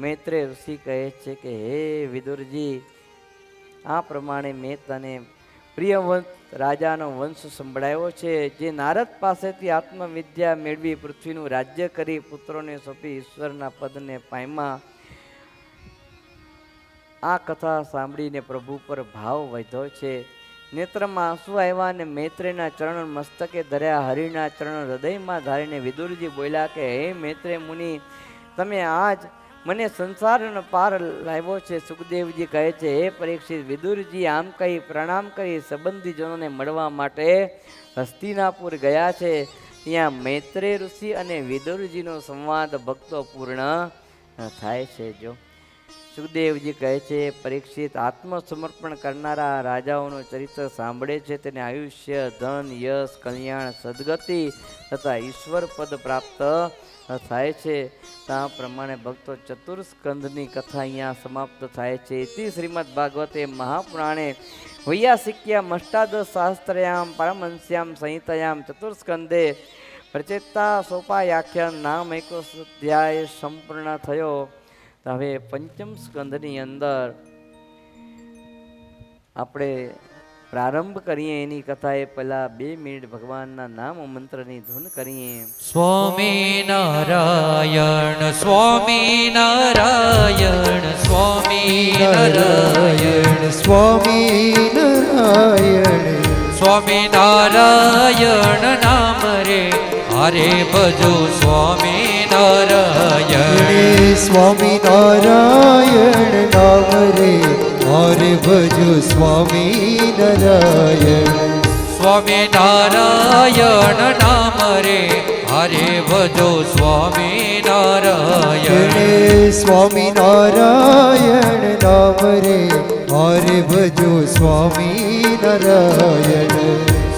મૈત્રેય ઋષિ કહે છે કે હે વિદુરજી, આ પ્રમાણે મેં તને પ્રિયવંત રાજાનો વંશ સંભળાયો છે, જે નારદ પાસેથી આત્મવિદ્યા મેળવી પૃથ્વીનું રાજ્ય કરી પુત્રોને સોંપી ઈશ્વરના પદને પામ્યા. આ કથા સાંભળીને પ્રભુ પર ભાવ વધ્યો છે. નેત્રમાં આંસુ આવ્યા અને મૈત્રેયના ચરણ મસ્તકે ધર્યા, હરિના ચરણ હૃદયમાં ધારીને વિદુરજી બોલ્યા કે હે મૈત્રેય મુનિ, તમે આજ મને સંસારનો પાર લાવ્યો છે. સુખદેવજી કહે છે હે પરીક્ષિત, વિદુરજી આમ કહી પ્રણામ કરી સંબંધીજનોને મળવા માટે હસ્તિનાપુર ગયા છે. ત્યાં મૈત્રેય ઋષિ અને વિદુરજીનો સંવાદ ભક્તો પૂર્ણ થાય છે. જો સુખદેવજી કહે છે પરીક્ષિત, આત્મસમર્પણ કરનારા રાજાઓનું ચરિત્ર સાંભળે છે, તેને આયુષ્ય, ધન, યશ, કલ્યાણ, સદગતિ તથા ઈશ્વર પદ પ્રાપ્ત થાય છે. આ પ્રમાણે ભક્તો ચતુર્સ્કંદની કથા અહીંયા સમાપ્ત થાય છે. ઇતિ શ્રીમદ ભાગવતે મહાપુરાણે વૈયાસિક્યામ અષ્ટાદશ સહસ્ત્રયામ પારમહંસ્યામ સંહિતાયામ ચતુર્સ્કંદે પ્રચેતા સોપાયાખ્યાન નામ 21 અધ્યાય સંપૂર્ણ થયો. હવે પંચમ સ્કંદની અંદર આપણે પ્રારંભ કરીએ એની કથા. એ પહેલા 2 મિનિટ ભગવાનના નામ મંત્રની ધૂન કરીએ. સ્વામી નારાયણ, સ્વામી નારાયણ, સ્વામી નારાયણ, સ્વામી નારાયણ, સ્વામી નારાયણ નામ રે હારે ભજો સ્વામી સ્વામી નારાયણ નામ રે હરે ભજો સ્વામી નારાયણ સ્વામી નારાયણ નામ રે હરે ભજો સ્વામી નારાયણ સ્વામી નારાયણ નામ રે હરે ભજો સ્વામી નારાયણ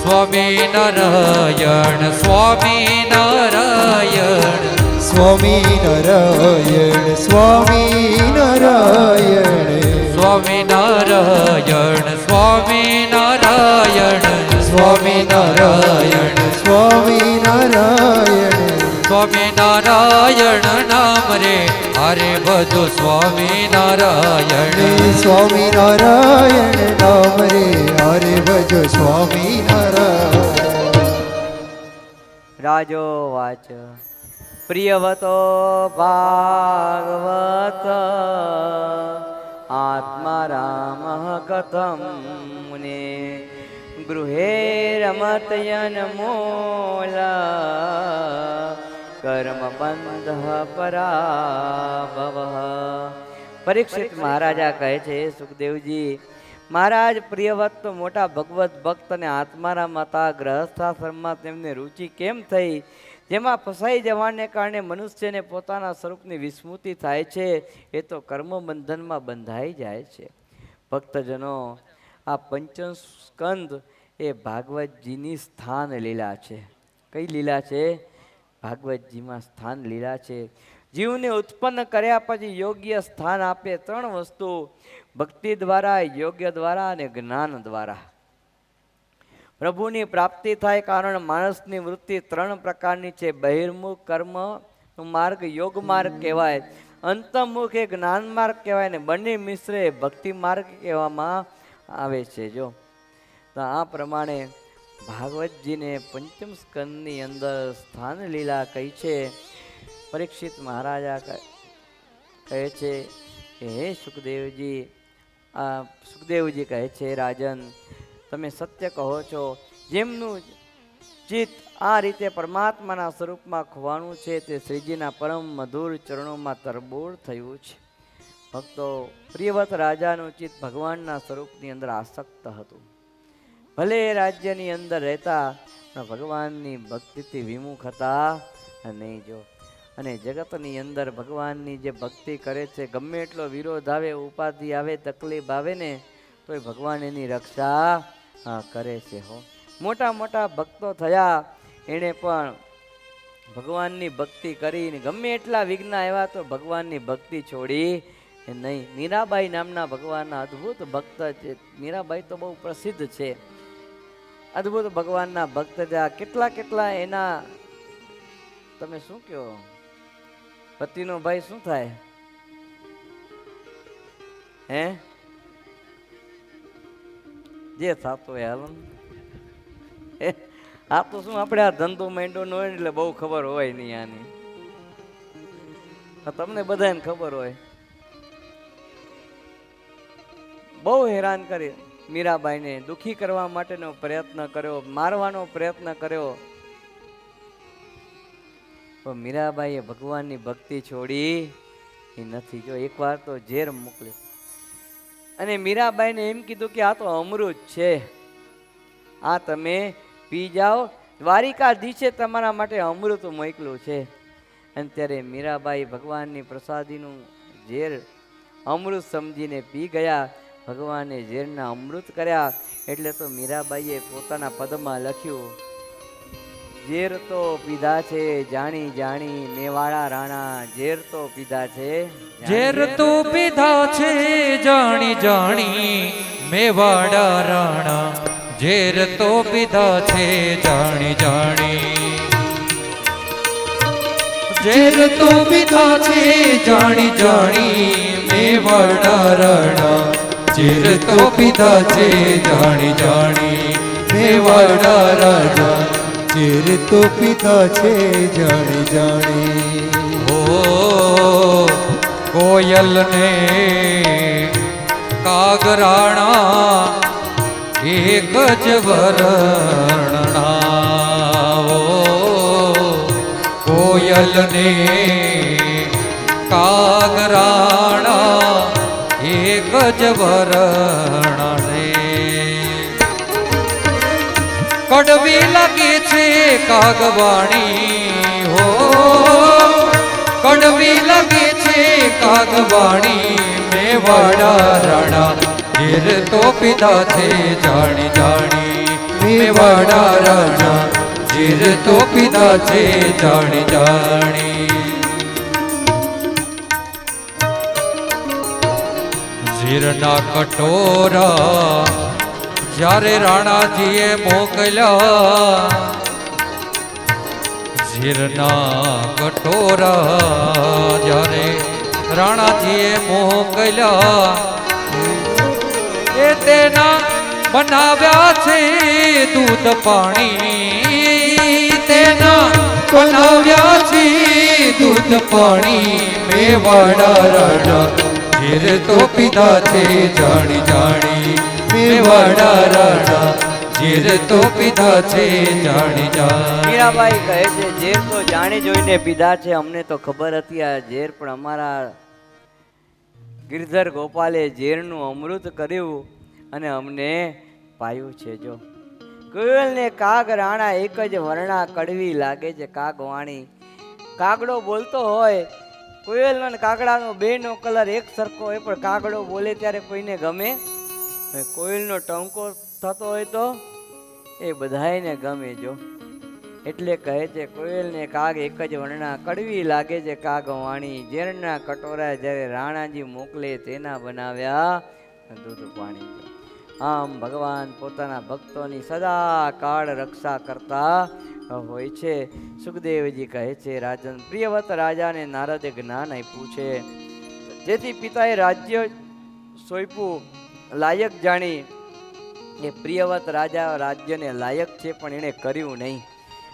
સ્વામી નારાયણ સ્વામી નારાયણ સ્વામી નારાયણ સ્વામી નારાયણ સ્વામી નારાયણ સ્વામી નારાયણ સ્વામી નારાયણ સ્વામી નારાયણ સ્વામી નારાયણ નામ રે હરે ભજો સ્વામી નારાયણ સ્વામી નારાયણ નામ રે હરે ભજો સ્વામી નારાયણ રાજો વાચ પ્રિયવતો ભાગવત આત્મા રામ કથમ મુને ગૃહે રમતયન મૂલા કર્મ બંધ પરાભવ. પરીક્ષિત મહારાજા કહે છે, સુખદેવજી મહારાજ પ્રિયવત તો મોટા ભગવત ભક્ત અને આત્મારામ હતા. ગ્રહસ્થાશ્રમમાં તેમને રુચિ કેમ થઈ? જેમાં ફસાઈ જવાને કારણે મનુષ્યને પોતાના સ્વરૂપની વિસ્મૃતિ થાય છે. એ તો કર્મ બંધનમાં બંધાઈ જાય છે. ભક્તજનો, આ પંચમ સ્કંદ એ ભાગવતજીની સ્થાન લીલા છે. કઈ લીલા છે? ભાગવતજીમાં સ્થાન લીલા છે. જીવને ઉત્પન્ન કર્યા પછી યોગ્ય સ્થાન આપે. ત્રણ વસ્તુ: ભક્તિ દ્વારા, યોગ્ય દ્વારા અને જ્ઞાન દ્વારા. પ્રભુની પ્રાપ્તિ થાય કારણ માણસની વૃત્તિ ત્રણ પ્રકારની છે. બહિર્મુખ કર્મ માર્ગ યોગ માર્ગ કહેવાય, અંતર્મુખ એ જ્ઞાન માર્ગ કહેવાય, ને બંને મિશ્રે ભક્તિ માર્ગ કહેવામાં આવે છે. જો તો આ પ્રમાણે ભાગવતજીને પંચમ સ્કંદની અંદર સ્થાન લીલા કહી છે. પરીક્ષિત મહારાજા કહે છે કે હે સુખદેવજી, સુખદેવજી કહે છે, રાજન તમે સત્ય કહો છો. જેમનું ચિત્ત આ રીતે પરમાત્માના સ્વરૂપમાં ખોવાનું છે તે શ્રીજીના પરમ મધુર ચરણોમાં તરબોળ થયું છે. ભક્તો, પ્રિયવત રાજાનું ચિત્ત ભગવાનના સ્વરૂપની અંદર આસક્ત હતું. ભલે રાજ્યની અંદર રહેતા પણ ભગવાનની ભક્તિથી વિમુખ હતા નહીં. જો અને જગતની અંદર ભગવાનની જે ભક્તિ કરે છે, ગમે એટલો વિરોધ આવે, ઉપાધિ આવે, તકલીફ આવે ને, તો એ ભગવાન એની રક્ષા કરે છે. હો, મોટા મોટા ભક્તો થયા, એણે પણ ભગવાનની ભક્તિ કરીને ગમે એટલા વિઘ્ન આવ્યા તો ભગવાનની ભક્તિ છોડી નહીં. મીરાબાઈ નામના ભગવાનના અદ્ભુત ભક્ત છે. મીરાબાઈ તો બહુ પ્રસિદ્ધ છે, અદ્ભુત ભગવાનના ભક્ત થયા. કેટલા કેટલા એના, તમે શું કહો, પતિનો ભાઈ શું થાય? હે, જે થતો હોય હાલો. આ તો શું, આપણે આ ધંધો માંડ્યો ન હોય એટલે બહુ ખબર હોય નહીં આની. તમને બધાને ખબર હોય. બહુ હેરાન કરી મીરાબાઈને, દુખી કરવા માટેનો પ્રયત્ન કર્યો, મારવાનો પ્રયત્ન કર્યો. પણ મીરાબાઈએ ભગવાનની ભક્તિ છોડી નથી. જો એકવાર તો ઝેર મોકલ્યો અને મીરાબાઈને એમ કીધું કે આ તો અમૃત છે, આ તમે પી જાઓ. દ્વારિકાધીશે તમારા માટે અમૃત મોકલ્યું છે. અને ત્યારે મીરાબાઈ ભગવાનની પ્રસાદીનું ઝેર અમૃત સમજીને પી ગયા. ભગવાને ઝેરના અમૃત કર્યા. એટલે તો મીરાબાઈએ પોતાના પદમાં લખ્યું, ઝેર તો પીધા છે જાણી જાણી મેવાડા રાણા. ઝેર તો પીધા છે, ઝેર તો પીધા છે જાણી જાણી મેવાડા રાણા. ઝેર તો પીધા છે જાણી જાણી, ઝેર તો પીધા છે જાણી જાણી મેવાડા રાણા. ઝેર તો પીધા છે જાણી જાણી મેવાડા રાણા. ઝેર તો પીધા છે જાણી જાણી. ઓ કોયલ ને કાગરાણા એક જ વર્ણના. ઓ કોયલ ને કાગરાણા એક જ વરણને કડવી લાગે છે કાગવાણી હો કડવી લાગે છે કાગવાણી મેવાડા રાણા ઝેર તો પીધા છે જાણી જાણી મેવાડા રાણા ઝેર તો પીધા છે જાણી જાણી ઝેરના કટોરા જ્યારે રાણાજીએ મોકલ્યા ઝેરના કટોરા જ્યારે રાણાજીએ મોકલ્યા એ તેના બનાવ્યા છે દૂધ પાણી તેના બનાવ્યા છે દૂધ પાણી મેવાડા રાણા ઝેર તો પીધા છે જાણી જાણી મેવાડા રાણા ઝેર તો પીધા છે જાણી જાણી મીરાબાઈ કહે છે ઝેર તો જાણી જોઈને પીધા છે અમને તો ખબર હતી આ ઝેર પણ અમારા ગિરધર ગોપાલે ઝેરનું અમૃત કર્યું અને અમને પાયું છે જો કોયલ ને કાગ રાણા એક જ વર્ણા કડવી લાગે છે કાગવાણી કાગડો બોલતો હોય કોયલ અને કાગડાનો બેનો કલર એક સરખો હોય પણ કાગડો બોલે ત્યારે કોઈને ગમે કોયલનો ટંકો થતો હોય તો એ બધાયને ગમે જો એટલે કહે છે કોયલ ને કાગ એક જ વર્ણા કડવી લાગે છે કાગવાણી ઝેરના કટોરા જ્યારે રાણાજી મોકલે તેના બનાવ્યા દૂધ પાણી આમ ભગવાન પોતાના ભક્તોની સદા કાળ રક્ષા કરતા હોય છે સુખદેવજી કહે છે રાજન પ્રિયવત રાજાને નારદે જ્ઞાન આપ્યું છે જેથી પિતાએ રાજ્ય સોંપ્યું લાયક જાણી એ પ્રિયવત રાજા રાજ્યને લાયક છે પણ એણે કર્યું નહીં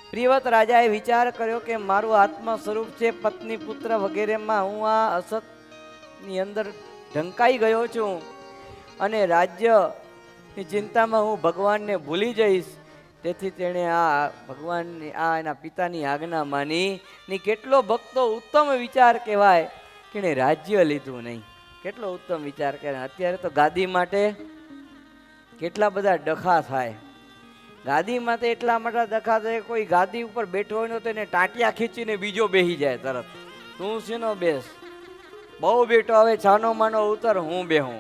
પ્રિયવત રાજાએ વિચાર કર્યો કે મારું આત્મ સ્વરૂપ છે પત્ની પુત્ર વગેરેમાં હું આ અસતની અંદર ઢંકાઈ ગયો છું અને રાજ્યની ચિંતામાં હું ભગવાનને ભૂલી જઈશ તેથી તેણે આ ભગવાનની આ એના પિતાની આજ્ઞા માની ની કેટલો ભક્તો ઉત્તમ વિચાર કહેવાય કે એણે રાજ્ય લીધું નહીં કેટલો ઉત્તમ વિચાર કહેવાય અત્યારે તો ગાદી માટે કેટલા બધા ડખા થાય ગાદી માટે એટલા માટે ડખા થાય કોઈ ગાદી ઉપર બેઠો હોય તો એને ટાંટિયા ખીચીને બીજો બેસી જાય તરત તું શેનો બેસ બહુ બેઠો હવે છાનો માનો ઉતર હું બેહું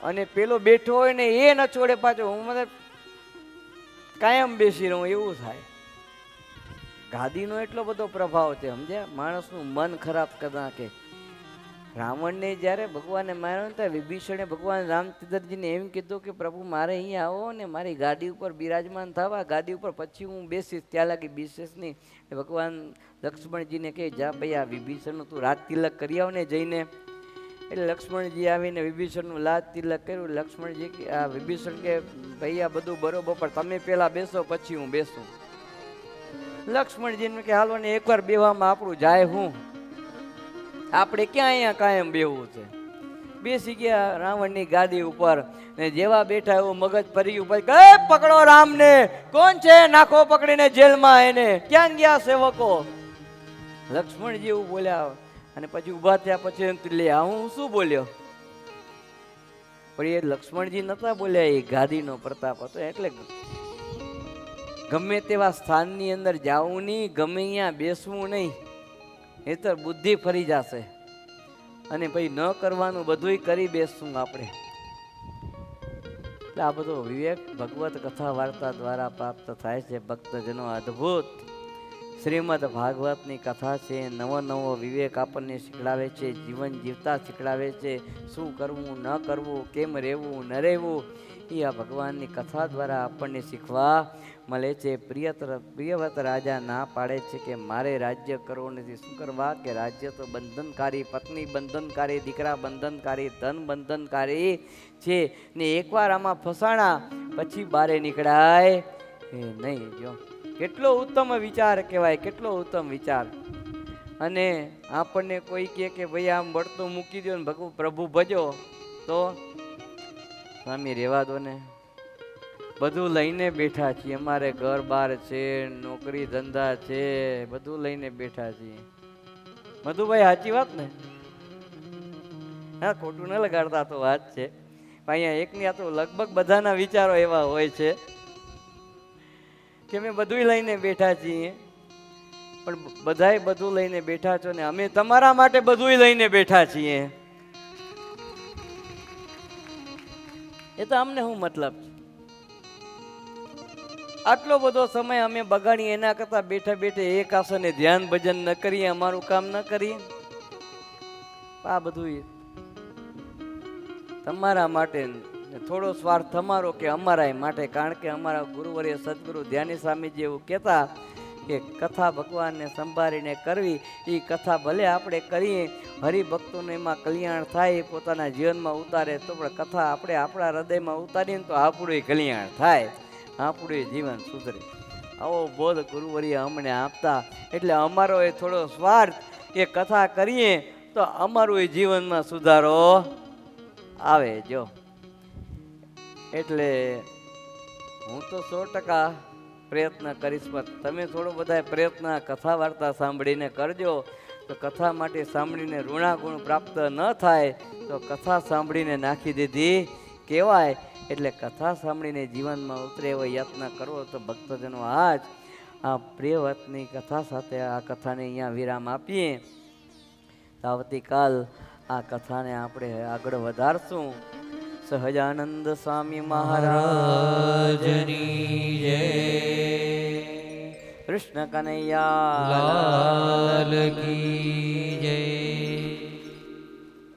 અને પેલો બેઠો હોય ને એ ન છોડે પાછો હું મને કાયમ બેસી રહું એવું થાય ગાદીનો એટલો બધો પ્રભાવ છે સમજ્યા માણસનું મન ખરાબ કરી નાખે રાવણને જ્યારે ભગવાને માર્યો ને વિભીષણે ભગવાન રામચંદ્રજીને એમ કીધું કે પ્રભુ મારે અહીંયા આવો ને મારી ગાદી ઉપર બિરાજમાન થવા ગાદી ઉપર પછી હું બેસીશ ત્યાં લાગી બેસીશ નહીં ભગવાન લક્ષ્મણજીને કહે જા ભાઈ આ વિભીષણનું તું રાજ તિલક કરી આવ ને જઈને એટલે લક્ષ્મણજી આવીને વિભીષણનું લાજ તિલક કર્યું લક્ષ્મણજી આ વિભીષણ કે ભાઈ આ બધું બરોબર પણ તમે પહેલા બેસો પછી હું બેસું લક્ષ્મણજીને કે હાલો ને એકવાર બેવામાં આપણું જાય હું આપણે ક્યાં અહીંયા કાયમ બેહવું છે બેસી ગયા રાવણની ગાદી ઉપર ને જેવા બેઠા એવું મગજ ફરી ગયું પછી કે પકડો રામને કોણ છે નાખો પકડીને જેલમાં એને ક્યાં ગયા સેવકો લક્ષ્મણજી એવું બોલ્યા અને પછી ઉભા થયા પછી લે હું શું બોલ્યો પણ એ લક્ષ્મણજી નતા બોલ્યા એ ગાદીનો પ્રતાપ હતો એટલે ગમે તેવા સ્થાનની અંદર જવું નહીં ગમે અહીંયા બેસવું નહીં એ તો બુદ્ધિ ફરી જશે અને પછી ન કરવાનું બધું કરી બેસશું આપણે એટલે આ બધો વિવેક ભગવત કથા વાર્તા દ્વારા પ્રાપ્ત થાય છે ભક્તજનો અદ્ભુત શ્રીમદ ભાગવતની કથા છે નવો નવો વિવેક આપણને શીખડાવે છે જીવન જીવતા શીખડાવે છે શું કરવું ન કરવું કેમ રહેવું ન રહેવું એ આ ભગવાનની કથા દ્વારા આપણને શીખવા મળે છે પ્રિયવત રાજા ના પાડે છે કે મારે રાજ્ય કરવું નથી શું કરવા કે રાજ્ય તો બંધનકારી પત્ની બંધનકારી દીકરા બંધનકારી ધન બંધનકારી છે ને એકવાર આમાં ફસાણા પછી બારે નીકળાય એ નહીં જો કેટલો ઉત્તમ વિચાર કહેવાય કેટલો ઉત્તમ વિચાર અને આપણને કોઈ કે ભાઈ આમ બળતું મૂકી દો ને પ્રભુ ભજો તો સ્વામી રહેવા દો ને બધું લઈને બેઠા છીએ અમારે ઘર બાર છે નોકરી ધંધા છે બધું લઈને બેઠા છીએ મધુભાઈ સાચી વાત ને? હા, ખોટું ન લગાડતા તો વાત છે. પણ અહીંયા એકની આ તો લગભગ બધાના વિચારો એવા હોય છે કે અમે બધું લઈને બેઠા છીએ, પણ બધાય બધું લઈને બેઠા છો ને અમે તમારા માટે બધું લઈને બેઠા છીએ. એ તો અમને શું મતલબ છે? આટલો બધો સમય અમે બગાડીએ એના કરતા બેઠા બેઠે એક આસને ધ્યાન ભજન ન કરીએ, અમારું કામ ન કરીએ. આ બધું તમારા માટે, થોડો સ્વાર્થ તમારો કે અમારા માટે. કારણ કે અમારા ગુરુવર્ય સદગુરુ ધ્યાની સ્વામીજી એવું કહેતા કે કથા ભગવાનને સંભાળીને કરવી. એ કથા ભલે આપણે કરીએ, હરિભક્તોને એમાં કલ્યાણ થાય, પોતાના જીવનમાં ઉતારે તો પણ કથા આપણે આપણા હૃદયમાં ઉતારીએ ને તો આપણું કલ્યાણ થાય, આપણું જીવન સુધરે. આવો બોધ ગુરુવર્ય અમને આપતા. એટલે અમારો એ થોડો સ્વાર્થ, એ કથા કરીએ તો અમારું જીવનમાં સુધારો આવે. જો એટલે હું તો 100% પ્રયત્ન કરીશ, પણ તમે થોડો બધા પ્રયત્ન કથા વાર્તા સાંભળીને કરજો. તો કથા માટે સાંભળીને ઋણાગુણ પ્રાપ્ત ન થાય તો કથા સાંભળીને નાખી દીધી કહેવાય. એટલે કથા સાંભળીને જીવનમાં ઉતરે એવો યત્ન કરવો. તો ભક્તજનો આજ આ પ્રિયવતની કથા સાથે આ કથાને અહીંયા વિરામ આપીએ. આવતીકાલ આ કથાને આપણે આગળ વધારશું. સહજાનંદ સ્વામી મહારાજની જય. કૃષ્ણ કનૈયા લાલ કી